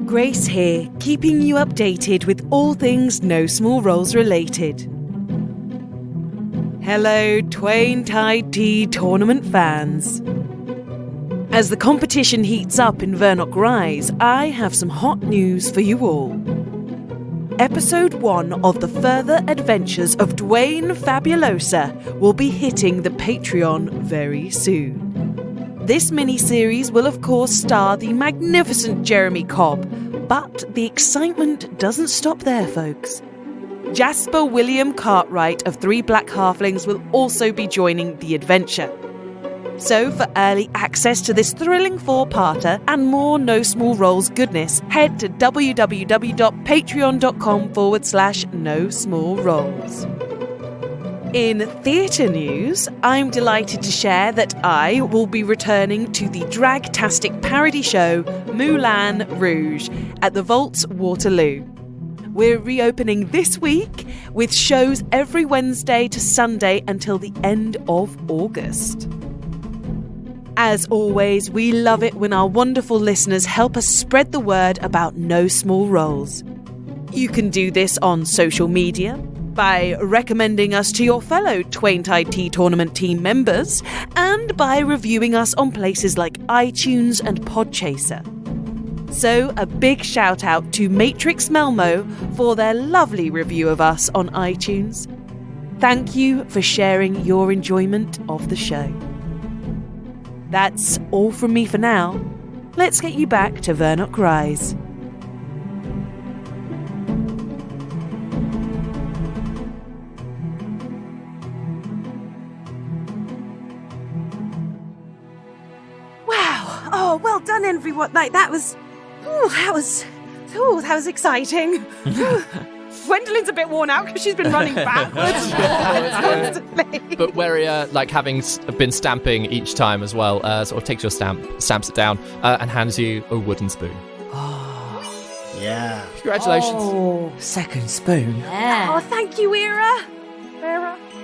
Grace here, keeping you updated with all things No Small Roles related. Hello, Twain Tide Tea tournament fans. As the competition heats up in Vernock Rise, I have some hot news for you all. Episode 1 of the Further Adventures of Dwayne Fabulosa will be hitting the Patreon very soon. This mini-series will of course star the magnificent Jeremy Cobb, but the excitement doesn't stop there, folks. Jasper William Cartwright of Three Black Halflings will also be joining the adventure. So for early access to this thrilling 4-parter and more No Small Roles goodness, head to www.patreon.com/No Small Roles. In theatre news, I'm delighted to share that I will be returning to the dragtastic parody show Moulin Rouge at the Vaults Waterloo. We're reopening this week with shows every Wednesday to Sunday until the end of August. As always, we love it when our wonderful listeners help us spread the word about No Small Roles. You can do this on social media, by recommending us to your fellow Twain Tide Tea Tournament team members, and by reviewing us on places like iTunes and Podchaser. So a big shout out to Matrix Melmo for their lovely review of us on iTunes. Thank you for sharing your enjoyment of the show. That's all from me for now. Let's get you back to Vernock Rise. Wow! Oh, well done, everyone. Like that was exciting. Gwendolyn's a bit worn out because she's been running backwards constantly. But Weria, having been stamping each time as well, sort of takes your stamps it down, and hands you a wooden spoon. Yeah. Congratulations. Oh, second spoon. Yeah. Oh, thank you, Weira.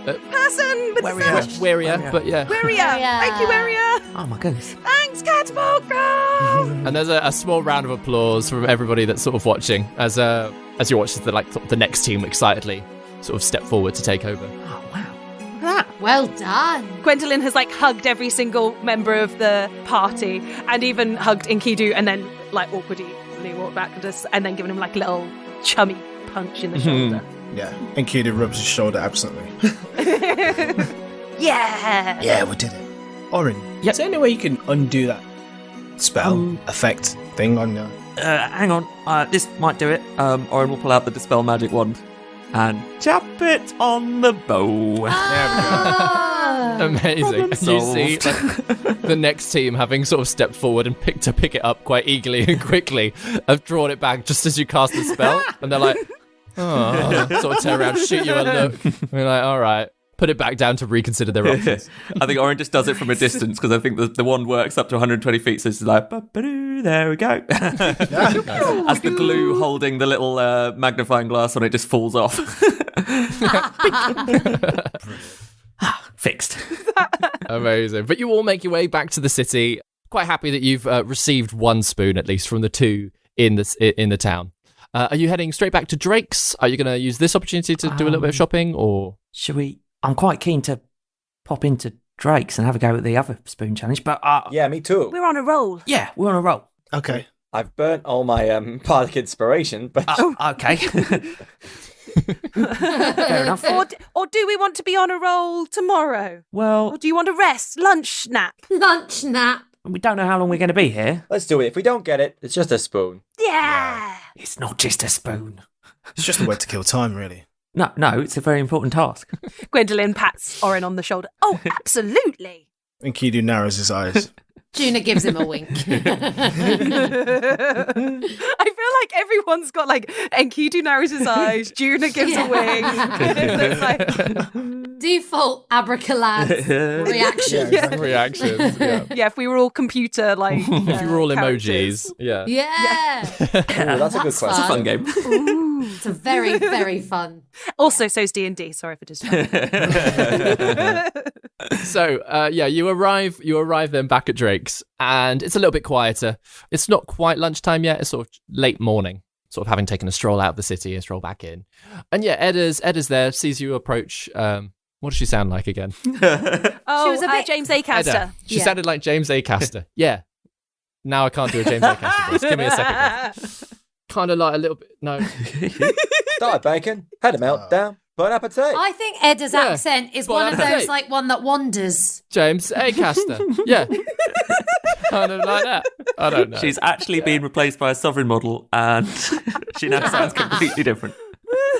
Person with the sash. Weria, but yeah. Weria. Thank you, Weria. Oh my goodness. Thanks, Catapult Girl. And there's a small round of applause from everybody that's sort of watching as you watch the next team excitedly sort of step forward to take over. Oh wow. Look at that. Well done. Gwendolyn has hugged every single member of the party and even hugged Enkidu and then awkwardly walked back and then given him a little chummy punch in the shoulder. Yeah. And Enkidu rubs his shoulder absently. Yeah. Yeah, we did it. Orin, is there any way you can undo that spell effect thing on your... Hang on. This might do it. Orin will pull out the Dispel Magic wand and tap it on the bow. Amazing. And you see the next team having sort of stepped forward and pick it up quite eagerly and quickly, have drawn it back just as you cast the spell, and they're like, oh, sort of turn around, shoot you a look. And you're like, all right. Put it back down to reconsider their options. I think Orin just does it from a distance because I think the wand works up to 120 feet, so it's like, there we go. As the glue holding the little magnifying glass on it just falls off. Fixed. Amazing. But you all make your way back to the city. Quite happy that you've received one spoon, at least, from the two in the town. Are you heading straight back to Drake's? Are you going to use this opportunity to do a little bit of shopping, or...? Should we... I'm quite keen to pop into Drake's and have a go at the other spoon challenge, but... yeah, me too. We're on a roll. Yeah, we're on a roll. Okay. I've burnt all my bardic inspiration, but... Okay. Fair enough. Or do we want to be on a roll tomorrow? Well... Or do you want to rest? Lunch nap? Lunch nap. We don't know how long we're going to be here. Let's do it. If we don't get it, it's just a spoon. Yeah. It's not just a spoon. It's just a way to kill time, really. No, it's a very important task. Gwendolyn pats Orin on the shoulder. Oh, absolutely. Enkidu narrows his eyes. Juna gives him a wink. I feel like everyone's got Enkidu narrows his eyes, Juna gives a wink. Default abracalad reaction. Yeah. Reactions. Yeah. Yeah, if we were all computer if you were all characters. emojis. Yeah. Yeah. Ooh, that's a good question. It's a fun game. It's a very, very fun. Also, so's D&D. Sorry for distracting. So, you arrive then back at Drake's, and it's a little bit quieter. It's not quite lunchtime yet. It's sort of late morning, sort of having taken a stroll out of the city, a stroll back in. And yeah, Edda's there, sees you approach, What does she sound like again? Oh, She was a bit- James Acaster. Edda. She Yeah. sounded like James Acaster. Yeah. Now I can't do a James Acaster voice. Give me a second. Kind of like a little bit. No. Started bacon, had a meltdown, bon appetit. I think Edda's Yeah. accent is Well, one of that's those it. like one that wanders. James Acaster. Yeah. Kind of like that. I don't know. She's actually been replaced by a sovereign model, and she now sounds completely different.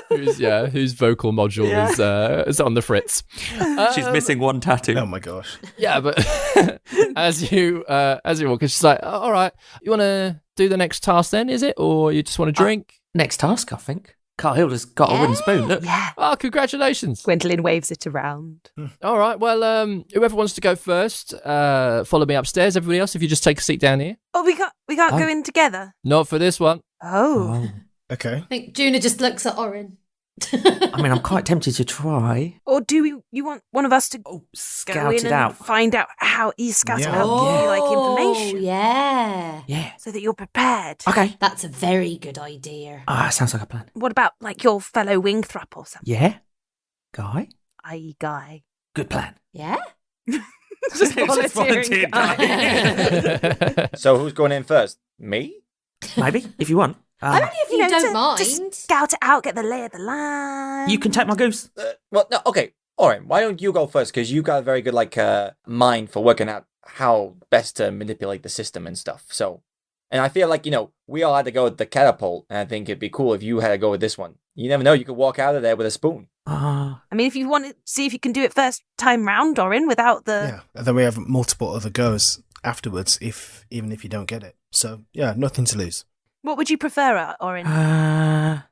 whose vocal module is on the fritz. She's missing one tattoo. Oh my gosh. Yeah, but as you walk, she's like, oh, all right, you want to do the next task then, is it? Or you just want to drink? Next task, I think. Carhilda's got a wooden spoon. Look. Yeah. Oh, congratulations. Gwendolyn waves it around. All right, well, whoever wants to go first, follow me upstairs. Everybody else, if you just take a seat down here. Oh, we can't go in together. Not for this one. Oh. Okay. I think Juna just looks at Orin. I mean, I'm quite tempted to try. Or do you want one of us to Oh, go scout in it and out. find out how scout Yeah. out give you like information Yeah. Yeah. so that you're prepared? Okay. That's a very good idea. Ah, sounds like a plan. What about like your fellow Wingthrop or something? Yeah. Guy? I.e. Guy. Good plan. Yeah? Just volunteering Guy. So who's going in first? Me? Maybe, if you want. Only if you don't mind. To scout it out, get the lay of the land. You can take my goose. Well, no, okay. Oren, why don't you go first? Because you got a very good mind for working out how best to manipulate the system and stuff. So, and I feel like, we all had to go with the catapult, and I think it'd be cool if you had to go with this one. You never know, you could walk out of there with a spoon. Ah. I mean, if you want to see if you can do it first time round, Orin, without the. Yeah. And then we have multiple other goes afterwards, even if you don't get it. So yeah, nothing to lose. What would you prefer, Orin? Yeah,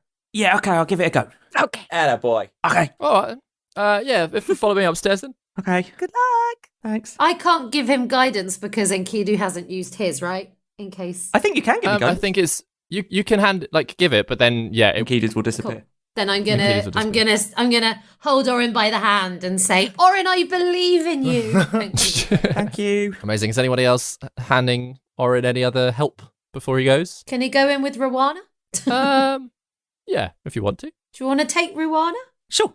okay, I'll give it a go. Okay. Atta boy. Okay. All right. Yeah, if you follow me upstairs then. Okay. Good luck. Thanks. I can't give him guidance because Enkidu hasn't used his, right? In case. I think you can give me I guidance. think it's you can give it, but then Enkidu's will disappear. Cool. Then I'm Enkidu's gonna will I'm gonna hold Orin by the hand and say, Orin, I believe in you. Thank you. Thank you. Amazing. Is anybody else handing Orin any other help before he goes? Can he go in with Ruana? Yeah, if you want to. Do you want to take Ruana? Sure.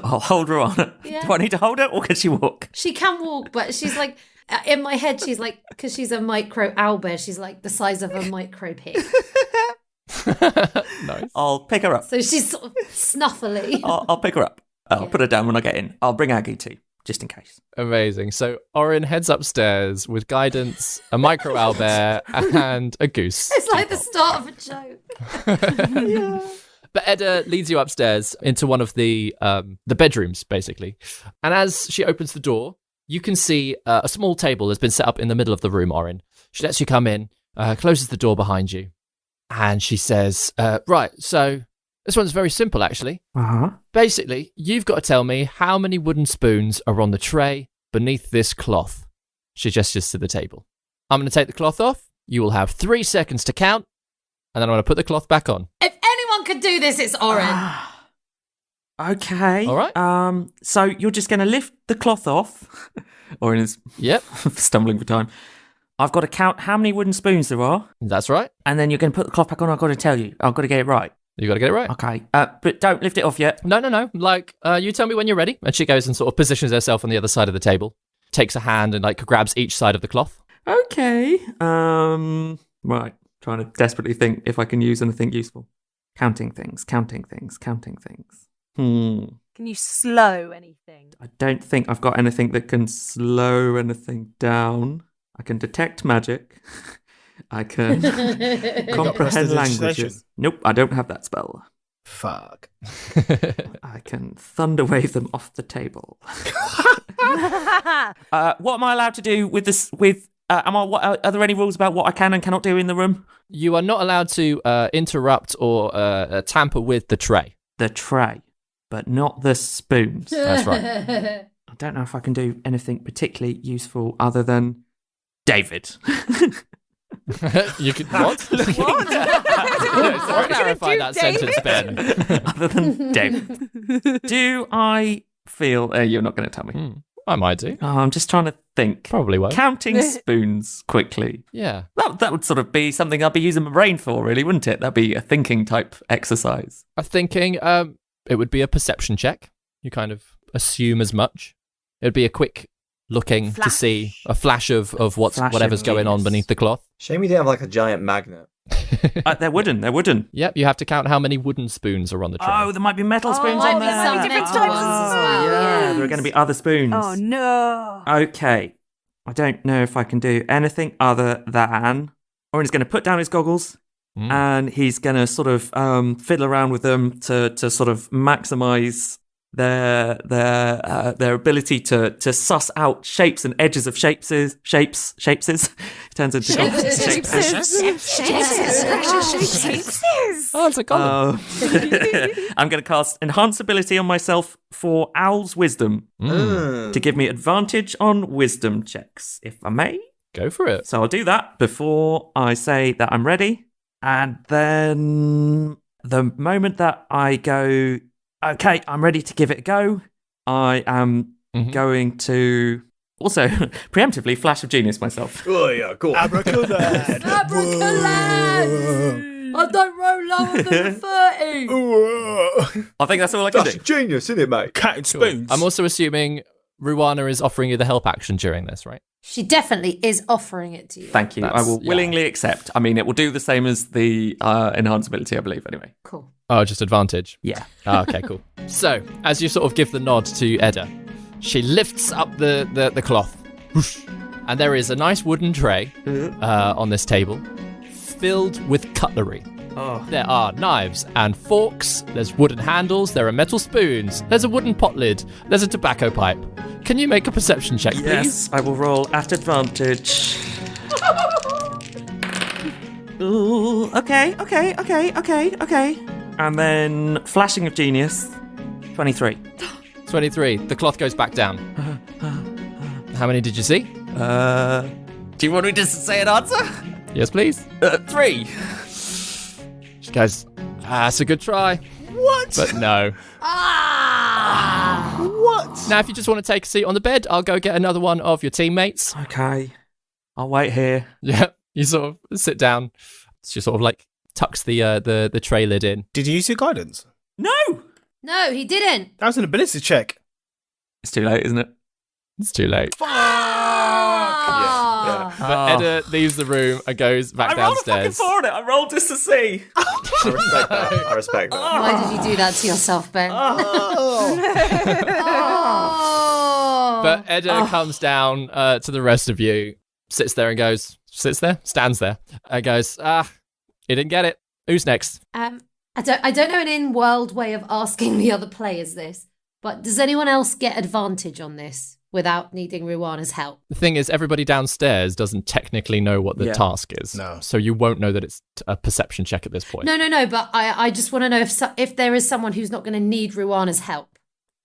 I'll hold her on. Yeah. Do I need to hold her or can she walk? She can walk, but she's like, in my head, she's like, because she's a micro owlbear, she's like the size of a micro pig. Nice. I'll pick her up. So she's sort of snuffly. I'll pick her up. I'll put her down when I get in. I'll bring Aggie too, just in case. Amazing. So Orin heads upstairs with guidance, a micro owlbear, and a goose. It's like the start of a joke. But Edda leads you upstairs into one of the bedrooms, basically. And as she opens the door, you can see a small table has been set up in the middle of the room, Orin. She lets you come in, closes the door behind you, and she says, right, so this one's very simple, actually. Uh-huh. Basically, you've got to tell me how many wooden spoons are on the tray beneath this cloth. She gestures to the table. I'm going to take the cloth off. You will have 3 seconds to count, and then I'm going to put the cloth back on. If anyone could do this, it's Orin. Okay. All right. So you're just going to lift the cloth off. Orin is Yep, stumbling for time. I've got to count how many wooden spoons there are, that's right. and then you're going to put the cloth back on. I've got to tell you. I've got to get it right. You got to get it right. Okay. But don't lift it off yet. No. You tell me when you're ready. And she goes and sort of positions herself on the other side of the table, takes a hand and grabs each side of the cloth. Okay. Right. Trying to desperately think if I can use anything useful. Counting things. Can you slow anything? I don't think I've got anything that can slow anything down. I can detect magic. I can comprehend languages. prestidigitation? Nope, I don't have that spell. Fuck. I can thunder wave them off the table. What am I allowed to do with this? Are there any rules about what I can and cannot do in the room? You are not allowed to interrupt or tamper with the tray. The tray, but not the spoons. That's right. I don't know if I can do anything particularly useful other than David. You could what? Clarify that sentence, Ben. Other than David. Do I feel... you're not going to tell me. I might do. Oh, I'm just trying to think. Probably won't. Counting spoons quickly. Yeah. That would sort of be something I'd be using my brain for, really, wouldn't it? That'd be a thinking type exercise. I'm thinking it would be a perception check. You kind of assume as much. It would be a quick looking to see a flash of whatever's going on beneath the cloth. Shame you didn't have like a giant magnet. They're wooden. Yep, you have to count how many wooden spoons are on the tray. Oh, there might be metal spoons might on be there. some different metal types ones as as well. Yeah, there are going to be other spoons. Oh no. Okay. I don't know if I can do anything other than Orin's going to put down his goggles and he's going to sort of fiddle around with them to sort of maximize their ability to suss out shapes and edges of shapes. Turns into Shapes. Oh, it's a column. I'm going to cast Enhance Ability on myself for Owl's Wisdom to give me advantage on wisdom checks, if I may. Go for it. So I'll do that before I say that I'm ready. And then the moment that I go, okay, I'm ready to give it a go, I am going to also preemptively Flash of Genius myself. Oh, yeah, cool. Abracadabra. I don't roll lower than 30. I think that's all I can That's do. genius, isn't it, mate? Cat and Cool. spoons. I'm also assuming Ruana is offering you the help action during this, right? She definitely is offering it to you. Thank you. I will willingly accept. I mean, it will do the same as the Enhance Ability, I believe, anyway. Cool. Oh, just advantage. Yeah. Oh, okay, cool. So, as you sort of give the nod to Edda, she lifts up the cloth, and there is a nice wooden tray on this table, filled with cutlery. Oh. There are knives and forks, there's wooden handles, there are metal spoons, there's a wooden pot lid, there's a tobacco pipe. Can you make a perception check, please? Yes, I will roll at advantage. Ooh, okay. And then Flashing of Genius, 23. 23. The cloth goes back down. How many did you see? Do you want me to say an answer? Yes, please. 3. She goes, that's a good try. What? But no. What? Now, if you just want to take a seat on the bed, I'll go get another one of your teammates. Okay. I'll wait here. Yeah, you sort of sit down. She sort of like tucks the tray lid in. Did you use your guidance? No! No, he didn't. That was an ability check. It's too late, isn't it? It's too late. Ah. But Edda leaves the room and goes back I rolled a fucking downstairs. 4 on it. I rolled just to see. I respect that. Why did you do that to yourself, Ben? Oh. But Edda comes down to the rest of you, stands there, and goes, you didn't get it. Who's next? I don't know an in-world way of asking the other players this, but does anyone else get advantage on this without needing Ruana's help? The thing is, everybody downstairs doesn't technically know what the task is. No. So you won't know that it's a perception check at this point. No, but I just want to know if there is someone who's not going to need Ruana's help,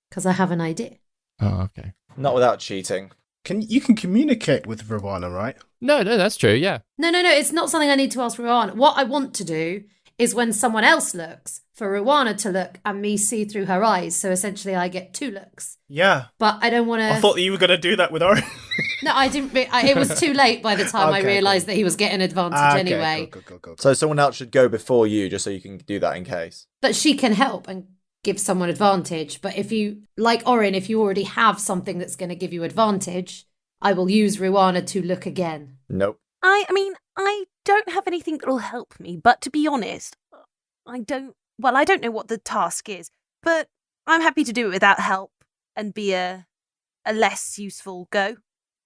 because I have an idea. Oh, okay. Not without cheating. You can communicate with Ruana, right? No, that's true, yeah. No, it's not something I need to ask Ruana. What I want to do is when someone else looks, for Ruana to look and me see through her eyes. So essentially I get 2 looks. Yeah. But I don't want to... I thought you were going to do that with Orin. No, I didn't... it was too late by the time I realised that he was getting advantage anyway. Cool. So someone else should go before you, just so you can do that in case. But she can help and give someone advantage. But if you, like Orin, if you already have something that's going to give you advantage, I will use Ruana to look again. Nope. I mean, I don't have anything that'll help me, but to be honest, I don't know what the task is, but I'm happy to do it without help and be a less useful go.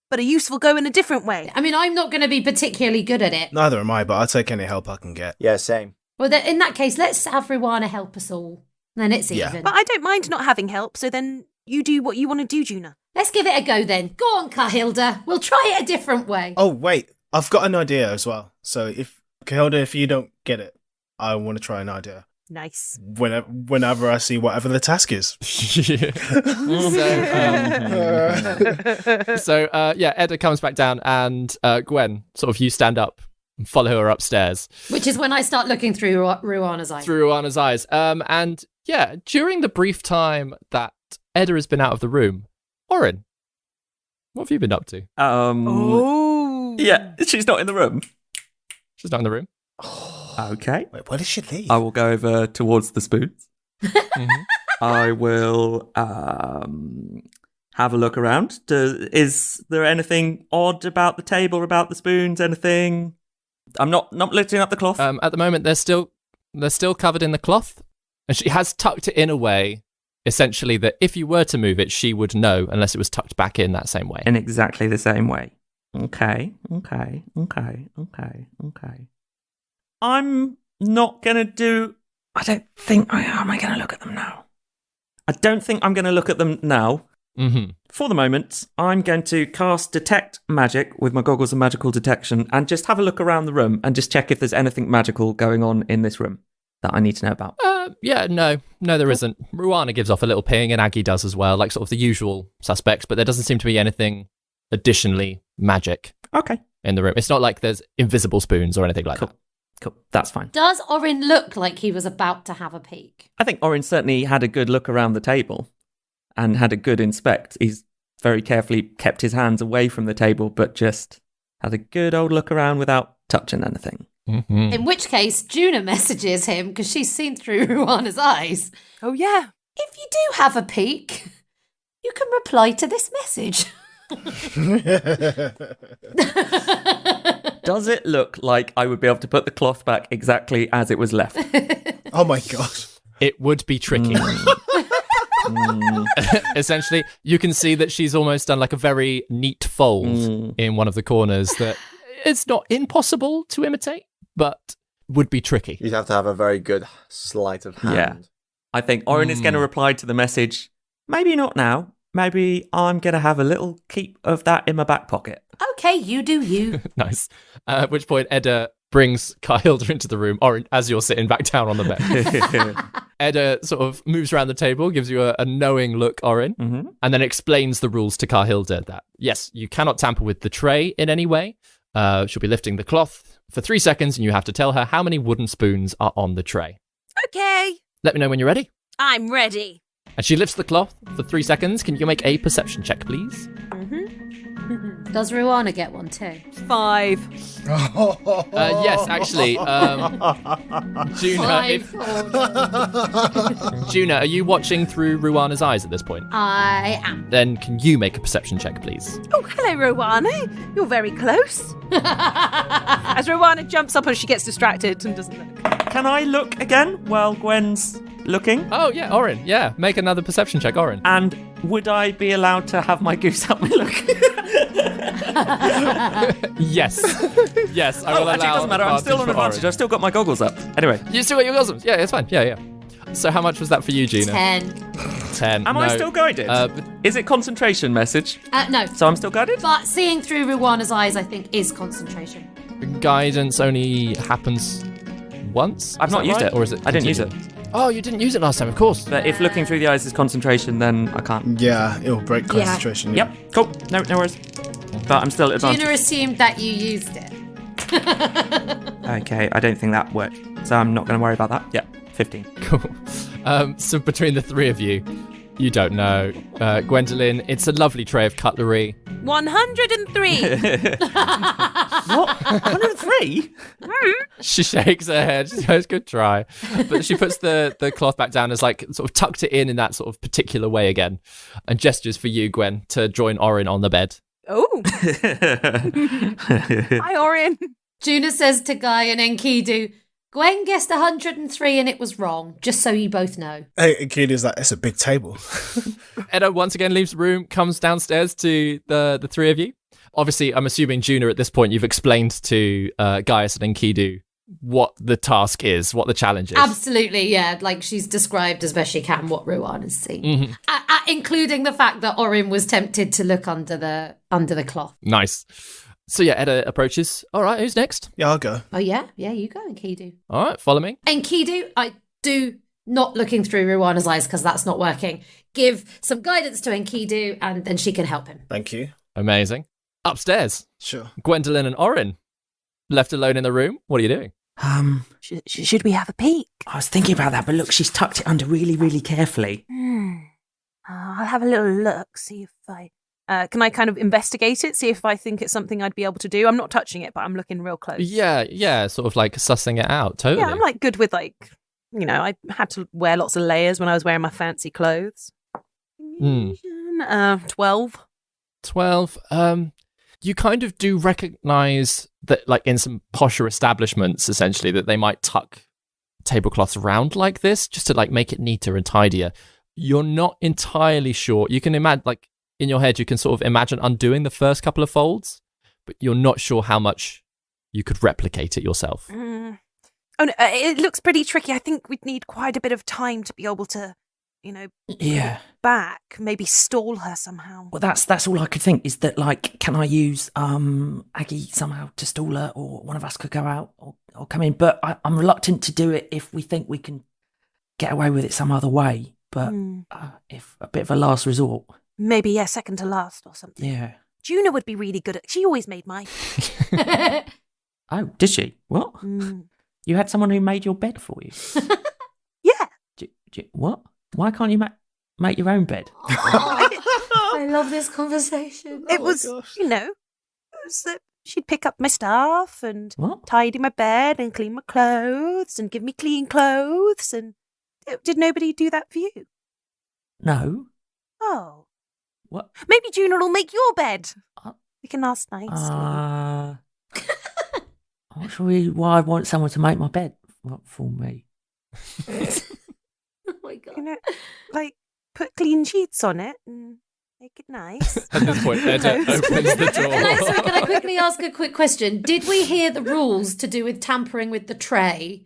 But a useful go in a different way. I mean, I'm not going to be particularly good at it. Neither am I, but I'll take any help I can get. Yeah, same. Well, then, in that case, let's have Ruana help us all. Then it's even. But I don't mind not having help, so then you do what you want to do, Juna. Let's give it a go then. Go on, Kahilda. We'll try it a different way. Oh, wait. I've got an idea as well. So if you don't get it, I want to try an idea. Nice. Whenever I see whatever the task is. So Edda comes back down and Gwen, sort of you stand up and follow her upstairs. Which is when I start looking through Ruana's eyes. Through Ruana's eyes. And yeah, during the brief time that Edda has been out of the room, Orin, what have you been up to? Yeah, she's not in the room. She's not in the room. Okay. Wait, where did she leave? I will go over towards the spoons. I will have a look around. Is there anything odd about the table, about the spoons, anything? I'm not lifting up the cloth. At the moment, they're still covered in the cloth, and she has tucked it in a way, essentially, that if you were to move it, she would know, unless it was tucked back in that same way. In exactly the same way. Okay. I'm not going to do... I don't think... Am I going to look at them now? I don't think I'm going to look at them now. Mm-hmm. For the moment, I'm going to cast Detect Magic with my goggles of magical detection and just have a look around the room and just check if there's anything magical going on in this room that I need to know about. No, there isn't. Ruana gives off a little ping, and Aggie does as well, like sort of the usual suspects, but there doesn't seem to be anything additionally magic in the room. It's not like there's invisible spoons or anything like that. Cool, that's fine. Does Orin look like he was about to have a peek? I think Orin certainly had a good look around the table and had a good inspect. He's very carefully kept his hands away from the table, but just had a good old look around without touching anything. Mm-hmm. In which case, Juna messages him because she's seen through Ruana's eyes. Oh, yeah. If you do have a peek, you can reply to this message. Does it look like I would be able to put the cloth back exactly as it was left? Oh my god. It would be tricky. Essentially, you can see that she's almost done like a very neat fold in one of the corners that it's not impossible to imitate, but would be tricky. You'd have to have a very good sleight of hand. Yeah. I think Orin is going to reply to the message, maybe not now. Maybe I'm going to have a little keep of that in my back pocket. Okay, you do you. Nice. At which point, Edda brings Kahilda into the room, or as you're sitting back down on the bed. Edda sort of moves around the table, gives you a knowing look, Orin, and then explains the rules to Kahilda that, yes, you cannot tamper with the tray in any way. She'll be lifting the cloth for 3 seconds, and you have to tell her how many wooden spoons are on the tray. Okay. Let me know when you're ready. I'm ready. And she lifts the cloth for 3 seconds. Can you make a perception check, please? Does Ruana get one too? 5. Yes, actually. Juna, are you watching through Ruana's eyes at this point? I am. Then can you make a perception check, please? Oh, hello, Ruana. You're very close. As Ruana jumps up and she gets distracted and doesn't look. Can I look again while Gwen's looking? Oh, yeah, Orin. Yeah, make another perception check, Orin. And would I be allowed to have my goose help me look? Yes. Yes, I will allow. Actually, it doesn't matter. I'm still on advantage. I've still got my goggles up. Anyway. You still got your goggles? Yeah, it's fine. Yeah. So how much was that for you, Gina? 10. Am I still guided? Is it concentration message? No. So I'm still guided? But seeing through Ruana's eyes, I think, is concentration. Guidance only happens once? I've not used it. Or is it? I didn't use it. Oh, you didn't use it last time, of course. But if looking through the eyes is concentration, then I can't. Yeah, it'll break concentration. Yep, cool. No worries. But I'm still at advantage. Juna assumed that you used it. Okay, I don't think that worked. So I'm not going to worry about that. Yeah, 15. Cool. So between the three of you, you don't know. Gwendolyn, it's a lovely tray of cutlery. 103. What? 103? She shakes her head. She goes, good try. But she puts the cloth back down as like sort of tucked it in that sort of particular way again and gestures for you, Gwen, to join Orin on the bed. Oh. Hi, Orin. Juna says to Guy and Enkidu, Gwen guessed 103 and it was wrong, just so you both know. Hey, Enkidu's like, it's a big table. Edda once again leaves the room, comes downstairs to the three of you. Obviously, I'm assuming, Juna, at this point, you've explained to Gaius and Enkidu what the task is, what the challenge is. Absolutely, yeah. Like, she's described as best she can what Ruana's seen. Including the fact that Orin was tempted to look under the cloth. Nice. So yeah, Edda approaches. All right, who's next? Yeah, I'll go. Oh, yeah? Yeah, you go, Enkidu. All right, follow me. Enkidu, I do, not looking through Ruana's eyes because that's not working, give some guidance to Enkidu and then she can help him. Thank you. Amazing. Upstairs. Sure. Gwendolyn and Orin. Left alone in the room. What are you doing? Should we have a peek? I was thinking about that, but look, she's tucked it under really, really carefully. I'll have a little look, see if I... can I kind of investigate it, see if I think it's something I'd be able to do? I'm not touching it, but I'm looking real close. Yeah, sort of like sussing it out, totally. Yeah, I'm like good with like I had to wear lots of layers when I was wearing my fancy clothes. 12. 12. You kind of do recognize that, like, in some posher establishments, essentially, that they might tuck tablecloths around like this just to, like, make it neater and tidier. You're not entirely sure. You can imagine, like, in your head, you can sort of imagine undoing the first couple of folds, but you're not sure how much you could replicate it yourself. Oh, no, it looks pretty tricky. I think we'd need quite a bit of time to be able to, Yeah. back, maybe stall her somehow. Well, that's all I could think is that, like, can I use Aggie somehow to stall her, or one of us could go out or come in? But I'm reluctant to do it if we think we can get away with it some other way. But if a bit of a last resort. Maybe, second to last or something. Yeah. Juna would be really good at... She always made mine. Oh, did she? What? You had someone who made your bed for you? Yeah. What? Why can't you make your own bed? I love this conversation. It was, she'd pick up my stuff and tidy my bed and clean my clothes and give me clean clothes. And did nobody do that for you? No. Oh. What? Maybe Juna will make your bed. We can ask nicely. I'm not sure why I want someone to make my bed for me. Oh my God. Like, put clean sheets on it and make it nice. At this point, Edda opens the door. Can I quickly ask a quick question? Did we hear the rules to do with tampering with the tray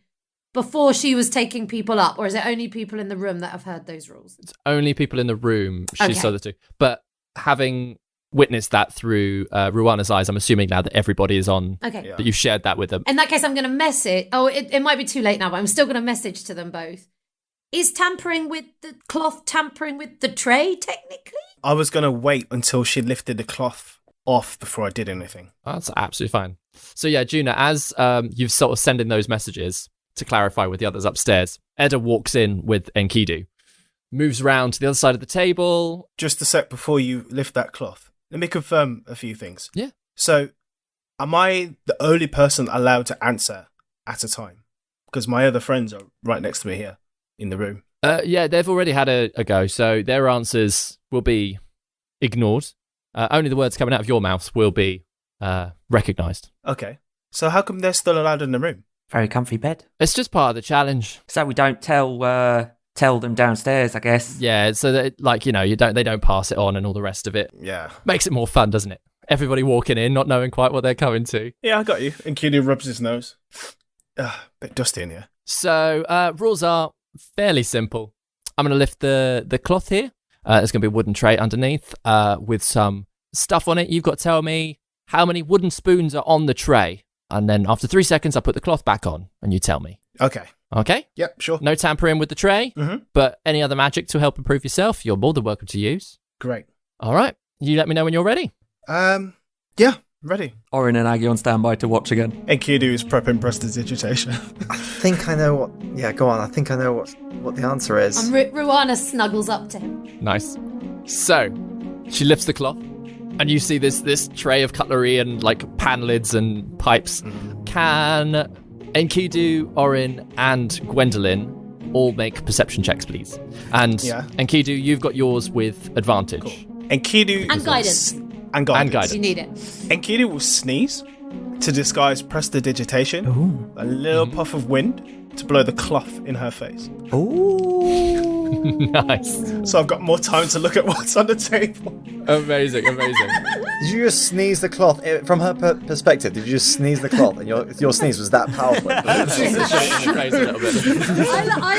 before she was taking people up, or is it only people in the room that have heard those rules? It's only people in the room she Okay. saw the two. But having witnessed that through Ruana's eyes, I'm assuming now that everybody is on, Okay. that you've shared that with them. In that case, I'm going to message. Oh, it might be too late now, but I'm still going to message to them both. Is tampering with the cloth tampering with the tray, technically? I was going to wait until she lifted the cloth off before I did anything. That's absolutely fine. So yeah, Juna, as you've sort of sending those messages to clarify with the others upstairs, Edda walks in with Enkidu, moves round to the other side of the table. Just a sec before you lift that cloth. Let me confirm a few things. Yeah. So, am I the only person allowed to answer at a time? Because my other friends are right next to me here in the room. Yeah, they've already had a go, so their answers will be ignored. Only the words coming out of your mouth will be recognised. Okay. So how come they're still allowed in the room? Very comfy bed. It's just part of the challenge. So we don't tell them downstairs, I guess. Yeah, so that, like, they don't pass it on and all the rest of it. Yeah. Makes it more fun, doesn't it? Everybody walking in, not knowing quite what they're coming to. Yeah, I got you. And Enkidu rubs his nose. Bit dusty in here. So rules are fairly simple. I'm going to lift the cloth here. There's going to be a wooden tray underneath with some stuff on it. You've got to tell me how many wooden spoons are on the tray. And then after 3 seconds, I put the cloth back on and you tell me. Okay. Okay? Yep, sure. No tampering with the tray, but any other magic to help improve yourself, you're more than welcome to use. Great. All right. You let me know when you're ready. Yeah, ready. Orin and Aggie on standby to watch again. Enkidu is prepping prestidigitation. I think I know what... Yeah, go on. I think I know what the answer is. Ruana snuggles up to him. Nice. So, she lifts the cloth, and you see this tray of cutlery and, like, pan lids and pipes. Can Enkidu, Orin, and Gwendolyn all make perception checks, please? And Enkidu, you've got yours with advantage. Cool. Enkidu... And guidance. And guidance. You need it. Enkidu will sneeze to disguise prestidigitation. Ooh. A little puff of wind to blow the cloth in her face. Ooh. Nice. So I've got more time to look at what's on the table. Amazing. Did you just sneeze the cloth? From her perspective, did you just sneeze the cloth? And your sneeze was that powerful? I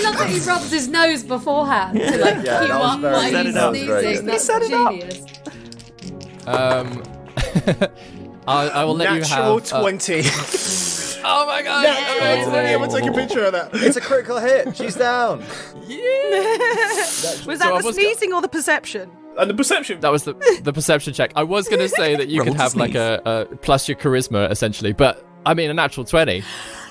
love that he rubs his nose beforehand to like cue up while he's sneezing. That's genius. I will let you have... Natural 20. Oh my god! Natural 20. I'm going to take a picture of that. It's a critical hit. She's down. Was that the sneezing or the perception? And the perception. That was the perception check. I was going to say that you could have like a plus your charisma, essentially. But, I mean, a natural 20.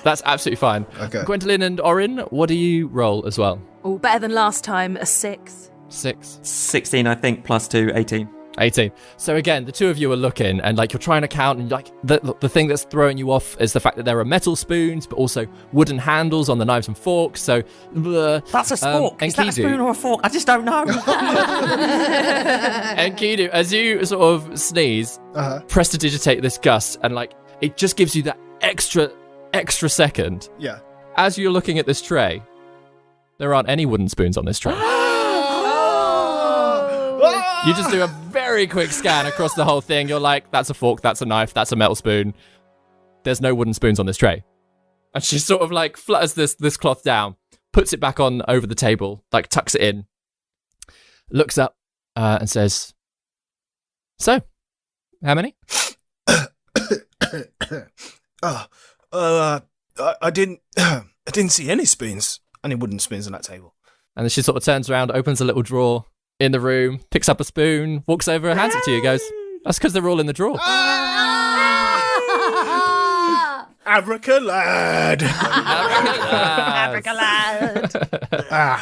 That's absolutely fine. Okay. Gwendolyn and Orin, what do you roll as well? Oh, better than last time, a 6. 6. 16, I think, plus 2, 18. 18. So again, the two of you are looking and like you're trying to count, and like the thing that's throwing you off is the fact that there are metal spoons, but also wooden handles on the knives and forks. So that's a spork. Is that a spoon or a fork? I just don't know. And Kidu, as you sort of sneeze, prestidigitate this gust, and like it just gives you that extra second. Yeah. As you're looking at this tray, there aren't any wooden spoons on this tray. You just do a very quick scan across the whole thing. You're like, that's a fork, that's a knife, that's a metal spoon. There's no wooden spoons on this tray. And she sort of like flutters this cloth down, puts it back on over the table, like tucks it in, looks up and says, so, how many? I didn't see any spoons, any wooden spoons on that table. And then she sort of turns around, opens a little drawer in the room, picks up a spoon, walks over and hands it to you, goes, that's because they're all in the drawer. Abracalad! Abracalad!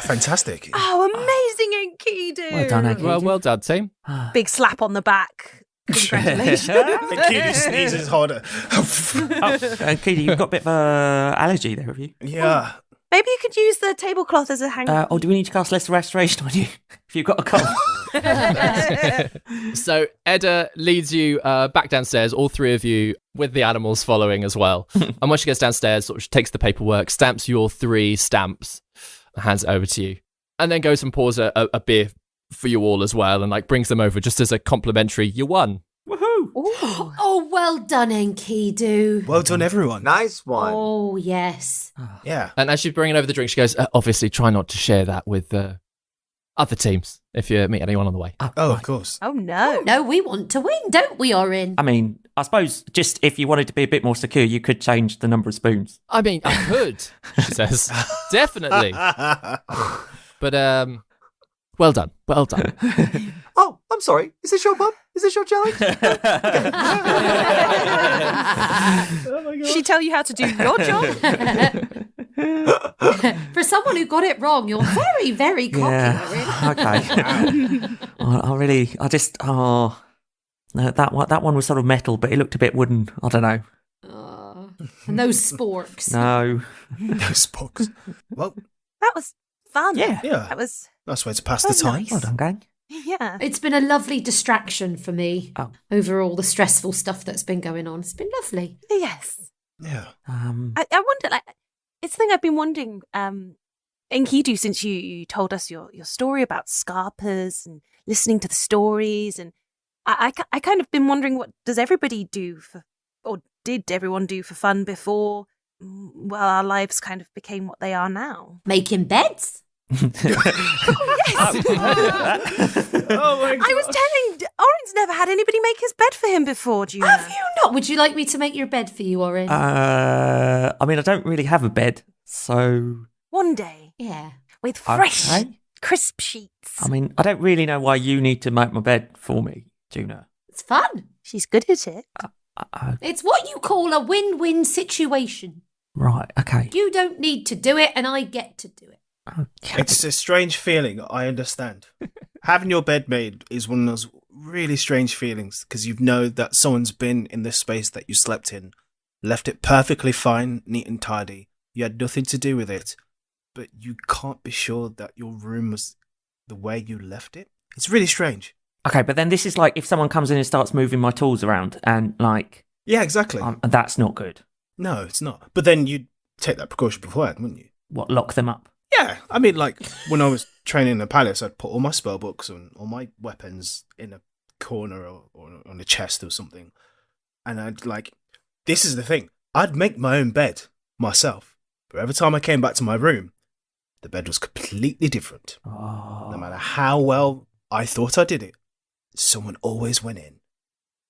Fantastic. Oh, amazing, Enkidu! Well done, Enkidu. Well done, team. Big slap on the back. Congratulations. Enkidu sneezes harder. Enkidu, you've got a bit of allergy there, have you? Yeah. Maybe you could use the tablecloth as a hanger. Or do we need to cast Lesser Restoration on you if you've got a cold? So Edda leads you back downstairs, all three of you with the animals following as well. And once she gets downstairs, sort of takes the paperwork, stamps your 3 stamps, hands it over to you, and then goes and pours a beer for you all as well, and like brings them over just as a complimentary. You won. Woohoo! Oh, well done, Enkidu. Well done, everyone. Nice one. Oh, yes. Yeah. And as she's bringing over the drink, she goes, obviously try not to share that with other teams if you meet anyone on the way. Oh, of course. Oh, no. No, we want to win, don't we, Orin? I mean, I suppose just if you wanted to be a bit more secure, you could change the number of spoons. I mean, I could, she says. Definitely. But, well done. Well done. Oh, I'm sorry. Is this your pub? Is this your challenge? She tell you how to do your job? For someone who got it wrong, you're very, very cocky, Orin. Okay. No, that one was sort of metal, but it looked a bit wooden. I don't know. And those sporks. No. Those sporks. Well, that was fun. Yeah. That was... Nice way to pass the time. Nice. Well done, gang. Yeah. It's been a lovely distraction for me over all the stressful stuff that's been going on. It's been lovely. Yes. Yeah. I wonder, like, it's the thing I've been wondering, Enkidu, since you told us your story about Scarpers and listening to the stories, and I kind of been wondering, what does everybody do for, or did everyone do for fun before, well, our lives kind of became what they are now? Making beds? Oh, yes. Oh my God. I was telling, Orin's never had anybody make his bed for him before, do you know? Have you not? Would you like me to make your bed for you, Orin? I mean, I don't really have a bed, so... One day. Yeah. With fresh, Okay. crisp sheets. I mean, I don't really know why you need to make my bed for me, Juna. It's fun. She's good at it. It's what you call a win-win situation. Right, okay. You don't need to do it, and I get to do it. Okay. It's a strange feeling, I understand. Having your bed made is one of those really strange feelings, because you know that someone's been in this space that you slept in, left it perfectly fine, neat and tidy. You had nothing to do with it, but you can't be sure that your room was the way you left it. It's really strange. Okay, but then this is like if someone comes in and starts moving my tools around and like... Yeah, exactly. That's not good. No, it's not. But then you'd take that precaution beforehand, wouldn't you? What, lock them up? Yeah, I mean, like, when I was training in the palace, I'd put all my spell books and all my weapons in a corner or on a chest or something. And I'd, like, this is the thing. I'd make my own bed myself. But every time I came back to my room, the bed was completely different. Oh. No matter how well I thought I did it, someone always went in,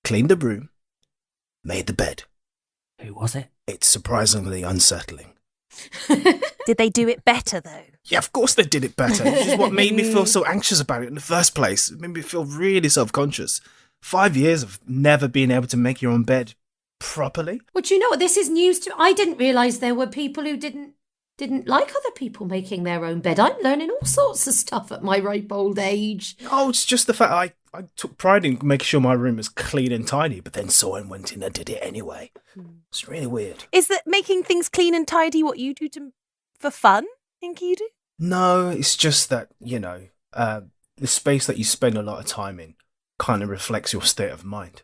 cleaned the room, made the bed. Who was it? It's surprisingly unsettling. Did they do it better, though? Yeah, of course they did it better. This is what made me feel so anxious about it in the first place. It made me feel really self-conscious. 5 years of never being able to make your own bed properly. Well, do you know what? This is news to... I didn't realise there were people who didn't didn't like other people making their own bed. I'm learning all sorts of stuff at my ripe old age. Oh, it's just the fact I took pride in making sure my room was clean and tidy, but then someone went in and did it anyway. It's really weird. Is that making things clean and tidy what you do for fun, think you do? No, it's just that, the space that you spend a lot of time in kind of reflects your state of mind.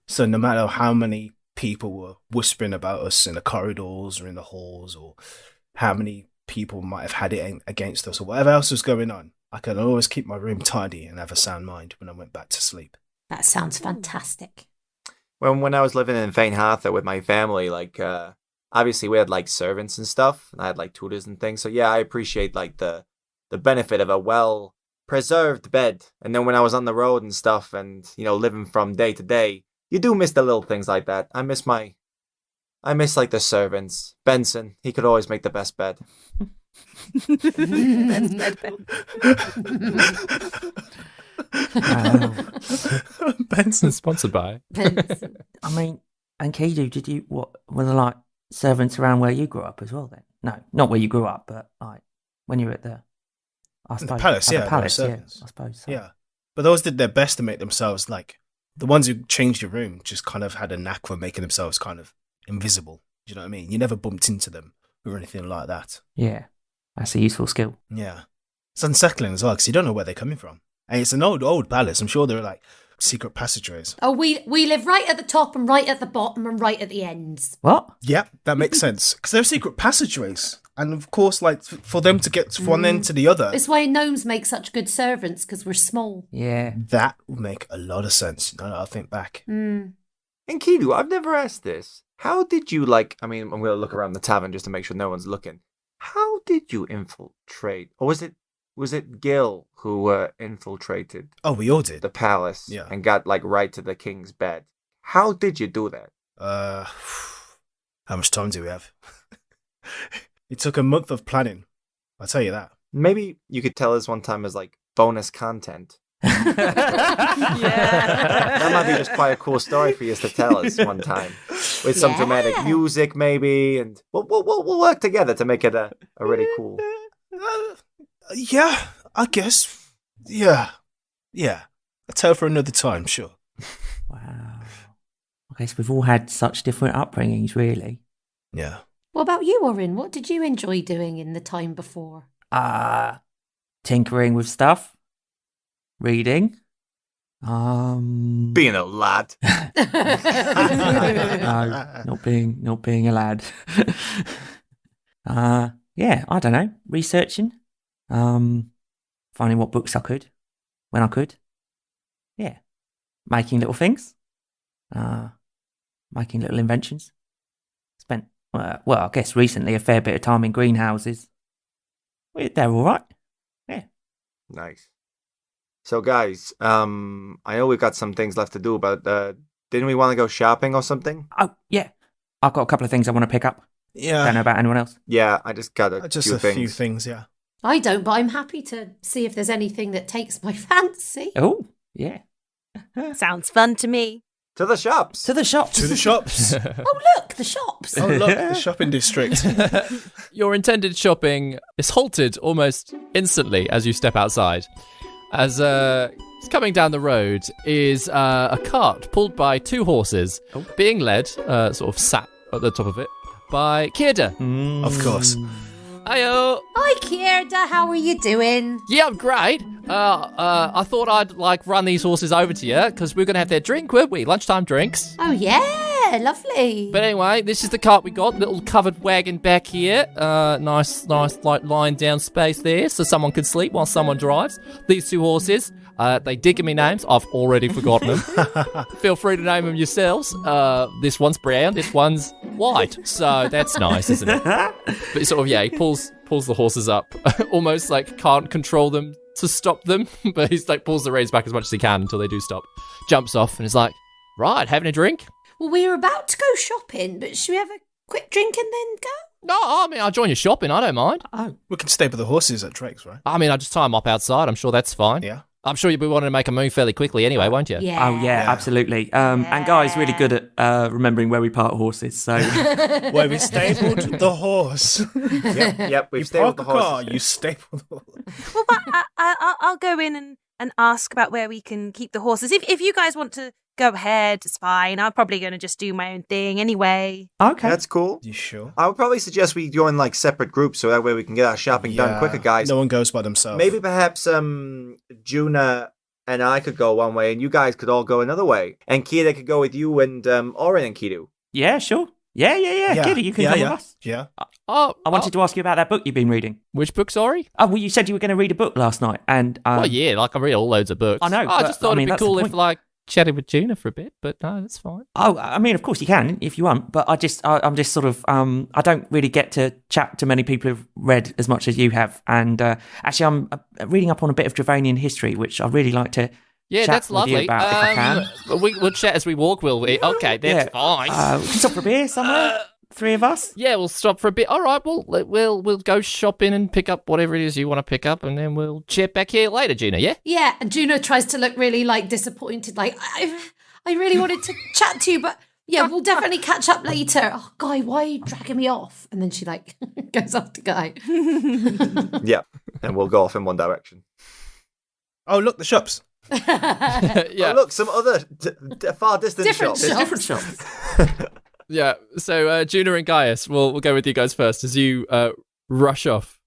So no matter how many people were whispering about us in the corridors or in the halls, or how many people might have had it against us or whatever else was going on, I could always keep my room tidy and have a sound mind when I went back to sleep. That sounds fantastic. When I was living in Fain Hatha with my family, like, obviously we had like servants and stuff, and I had like tutors and things. So yeah, I appreciate like the benefit of a well preserved bed. And then when I was on the road and stuff, and living from day to day, you do miss the little things like that. I miss like the servants. Benson, he could always make the best bed. Benson sponsored by. Benson. I mean, and Kidu, were there like servants around where you grew up as well then? No, not where you grew up, but like when you were at the palace, at the palace, servants. I suppose. So. Yeah. But those did their best to make themselves, like, the ones who changed your room just kind of had a knack for making themselves kind of invisible. Do you know what I mean? You never bumped into them or anything like that. Yeah. That's a useful skill. Yeah. It's unsettling as well, because you don't know where they're coming from. And it's an old palace. I'm sure there are, like, secret passageways. Oh, we live right at the top and right at the bottom and right at the ends. What? Yeah, that makes sense. Because they're secret passageways. And of course, like, for them to get from one end to the other. It's why gnomes make such good servants, because we're small. Yeah. That would make a lot of sense. Now that I think back. Mm. And Kidu, I've never asked this. How did you, I'm going to look around the tavern just to make sure no one's looking. How did you infiltrate? Or was it Gil who infiltrated? Oh, we all did. The palace. Yeah. And got, right to the king's bed. How did you do that? How much time do we have? It took a month of planning. I'll tell you that. Maybe you could tell us one time as, bonus content. Yeah. That might be just quite a cool story for you to tell us one time. With some dramatic music, maybe. And we'll work together to make it a really cool... Yeah, I guess. Yeah. A tale for another time, sure. Wow. I guess we've all had such different upbringings, really. Yeah. What about you, Warren? What did you enjoy doing in the time before? Tinkering with stuff. Reading. Being a lad. No, not being a lad. Yeah, I don't know. Researching. Finding what books I could, when I could. Yeah. Making little things. Making little inventions. Spent, I guess recently a fair bit of time in greenhouses. They're all right. Yeah. Nice. So guys, I know we've got some things left to do, but didn't we want to go shopping or something? Oh, yeah. I've got a couple of things I want to pick up. Yeah. Don't know about anyone else. Yeah, I just got a few things, yeah. I don't, but I'm happy to see if there's anything that takes my fancy. Oh, yeah. Sounds fun to me. To the shops. To the shops. To the shops. Oh, look, the shops. Oh, look, the shopping district. Your intended shopping is halted almost instantly as you step outside. As coming down the road is a cart pulled by two horses, being led, sort of sat at the top of it, by Kierda. Of course. Hiyo! Hi, Kierda. How are you doing? Yeah, I'm great. I thought I'd run these horses over to you because we're gonna have their drink, weren't we? Lunchtime drinks. Oh yeah, lovely. But anyway, this is the cart we got. Little covered wagon back here. Nice, lying down space there, so someone can sleep while someone drives. These two horses, they dig in me names. I've already forgotten them. Feel free to name them yourselves. This one's brown. This one's white. So that's nice, isn't it? But sort of, he pulls the horses up, almost can't control them to stop them, but he's pulls the reins back as much as he can until they do stop. Jumps off and is like, right, having a drink? Well, we were about to go shopping, but should we have a quick drink and then go? No, I mean, I'll join you shopping, I don't mind. Oh, we can stay with the horses at Drake's, right? I mean, I'll just tie them up outside, I'm sure that's fine. Yeah. I'm sure you'll be wanting to make a move fairly quickly anyway, won't you? Yeah. Oh, yeah, absolutely. And Guy's really good at remembering where we park horses, so... Where we stabled the horse. Yep, we've You stabled park the a car, horses. you stabled the horse. Well, but I'll go in and ask about where we can keep the horses. If you guys want to go ahead, it's fine. I'm probably going to just do my own thing anyway. Okay. That's cool. You sure? I would probably suggest we join like separate groups so that way we can get our shopping done quicker, guys. No one goes by themselves. Maybe perhaps Juna and I could go one way and you guys could all go another way. And Kira could go with you and Orin and Kidu. Yeah, sure. Yeah. Kitty, you can come with us. Yeah. Oh, I wanted to ask you about that book you've been reading. Which book, sorry? Oh, well, you said you were going to read a book last night, and... Well, yeah, like I read all loads of books. I know, I but, just thought I mean, it'd be that's the cool if, point. like, chatted with Juna for a bit, but no, that's fine. Oh, I mean, of course you can if you want, but I'm just sort of, I don't really get to chat to many people who've read as much as you have, and actually I'm reading up on a bit of Dravanian history, which I'd really like to Yeah, chat that's with you lovely. about if I can. We'll chat as we walk, will we? Okay, that's fine. We can stop for a beer somewhere, three of us. Yeah, we'll stop for a bit. All right, well, we'll go shopping and pick up whatever it is you want to pick up, and then we'll chat back here later, Gina, yeah? Yeah, and Juno tries to look really like disappointed, like I really wanted to chat to you, but yeah, we'll definitely catch up later. Oh, Guy, why are you dragging me off? And then she like goes off to Guy. Yeah, and we'll go off in one direction. Oh, look, the shops. Yeah. Oh, look, some other far distant Different shops. shops. Different shops. Yeah, so Juna and Gaius, we'll go with you guys first as you rush off.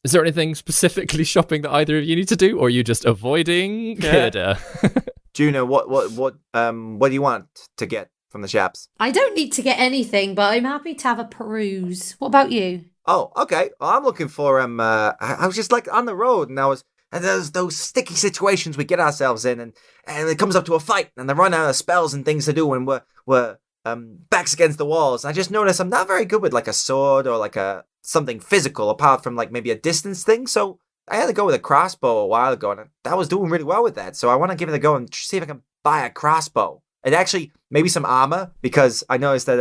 Is there anything specifically shopping that either of you need to do, or are you just avoiding Kirda? Juno, what do you want to get from the shops? I don't need to get anything, but I'm happy to have a peruse. What about you? Oh, okay. Well, I'm looking for I was just like on the road, and there's those sticky situations we get ourselves in, and it comes up to a fight, and they run out of spells and things to do, and we're backs against the walls. I just noticed I'm not very good with like a sword or like something physical apart from like maybe a distance thing. So I had to go with a crossbow a while ago, and I was doing really well with that. So I want to give it a go and see if I can buy a crossbow and actually maybe some armor, because I noticed that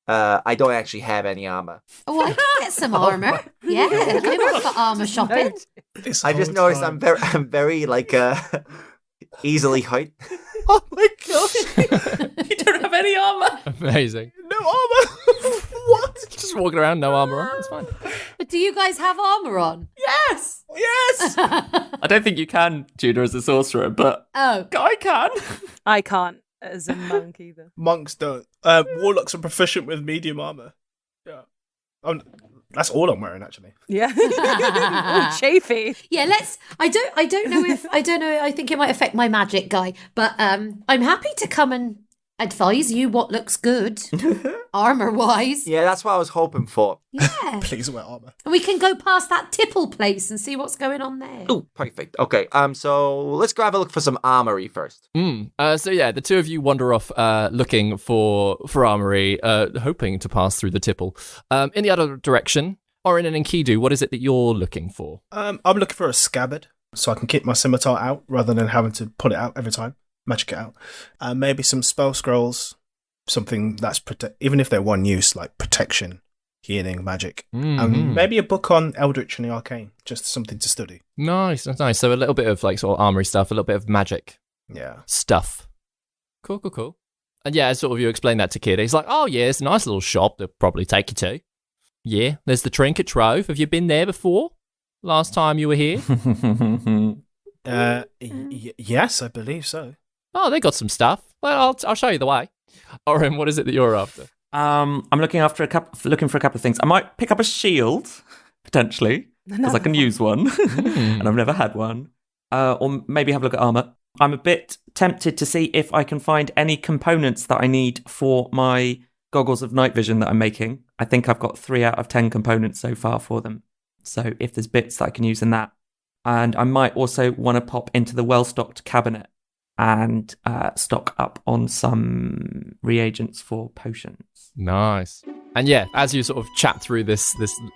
I don't actually have any armor. Oh, I can get some armor. Yeah, I'm up for armor shopping. I just noticed I'm very like easily hurt. Oh my god. You don't have any armor. Amazing. No armor. What? Just walking around, no armor on, it's fine. But do you guys have armor on? Yes. Yes. I don't think you can, Judah, as a sorcerer, but Oh. Guy can. I can't as a monk either. Monks don't. Warlocks are proficient with medium armor. Yeah. That's all I'm wearing, actually. Yeah. Oh, chafy. Yeah, I don't know. I think it might affect my magic, Guy, but I'm happy to come and advise you what looks good, armor-wise. Yeah, that's what I was hoping for. Yeah. Please wear armor. And we can go past that tipple place and see what's going on there. Oh, perfect. Okay, so let's go have a look for some armory first. So yeah, the two of you wander off looking for armory, hoping to pass through the tipple. In the other direction, Orin and Enkidu, what is it that you're looking for? I'm looking for a scabbard so I can keep my scimitar out rather than having to pull it out every time. Magic it out. Maybe some spell scrolls, something that's even if they're one use, like protection, healing, magic. Maybe a book on Eldritch and the Arcane, just something to study. Nice. So a little bit of like sort of armory stuff, a little bit of magic stuff. Cool. And yeah, as sort of you explain that to Kid, he's like, oh yeah, it's a nice little shop they'll probably take you to. Yeah, there's the Trinket Trove. Have you been there before? Last time you were here? Yes, I believe so. Oh, they got some stuff. Well, I'll show you the way. Orin, what is it that you're after? I'm looking for a couple of things. I might pick up a shield potentially because I can use one, and I've never had one. Or maybe have a look at armor. I'm a bit tempted to see if I can find any components that I need for my goggles of night vision that I'm making. I think I've got 3 out of 10 components so far for them. So if there's bits that I can use in that, and I might also want to pop into the well-stocked cabinet and stock up on some reagents for potions. Nice. And yeah, as you sort of chat through this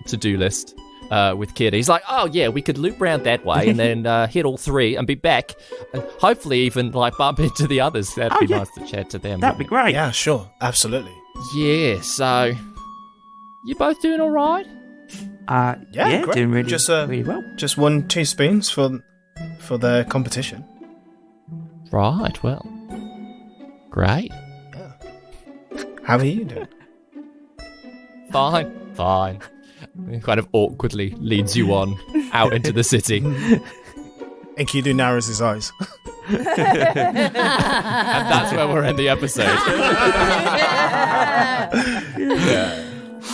to-do list with Kid, he's like, oh yeah, we could loop round that way and then hit all 3 and be back, and hopefully even like bump into the others. That'd be nice to chat to them. That'd be great. Yeah, sure, absolutely. Yeah, so you both doing all right? Yeah, great. doing really, just really well. Just 1 teaspoons for for the competition. Right, well. Great. How are you doing? Fine. He kind of awkwardly leads you on out into the city. Enkidu narrows his eyes. And that's where we'll end the episode.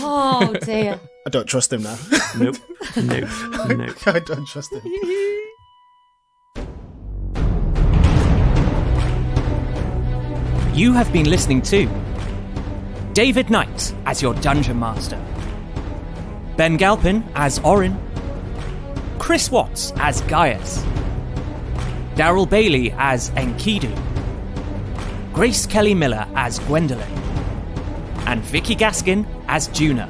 Oh dear. I don't trust him now. Nope. I don't trust him. You have been listening to David Knight as your Dungeon Master, Ben Galpin as Orin, Chris Watts as Gaius, Daryl Bailey as Enkidu, Grace Kelly Miller as Gwendolyn, and Vicky Gaskin as Juna.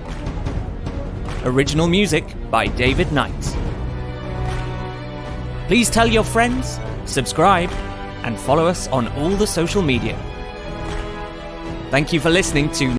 Original music by David Knight. Please tell your friends, subscribe, and follow us on all the social media. Thank you for listening to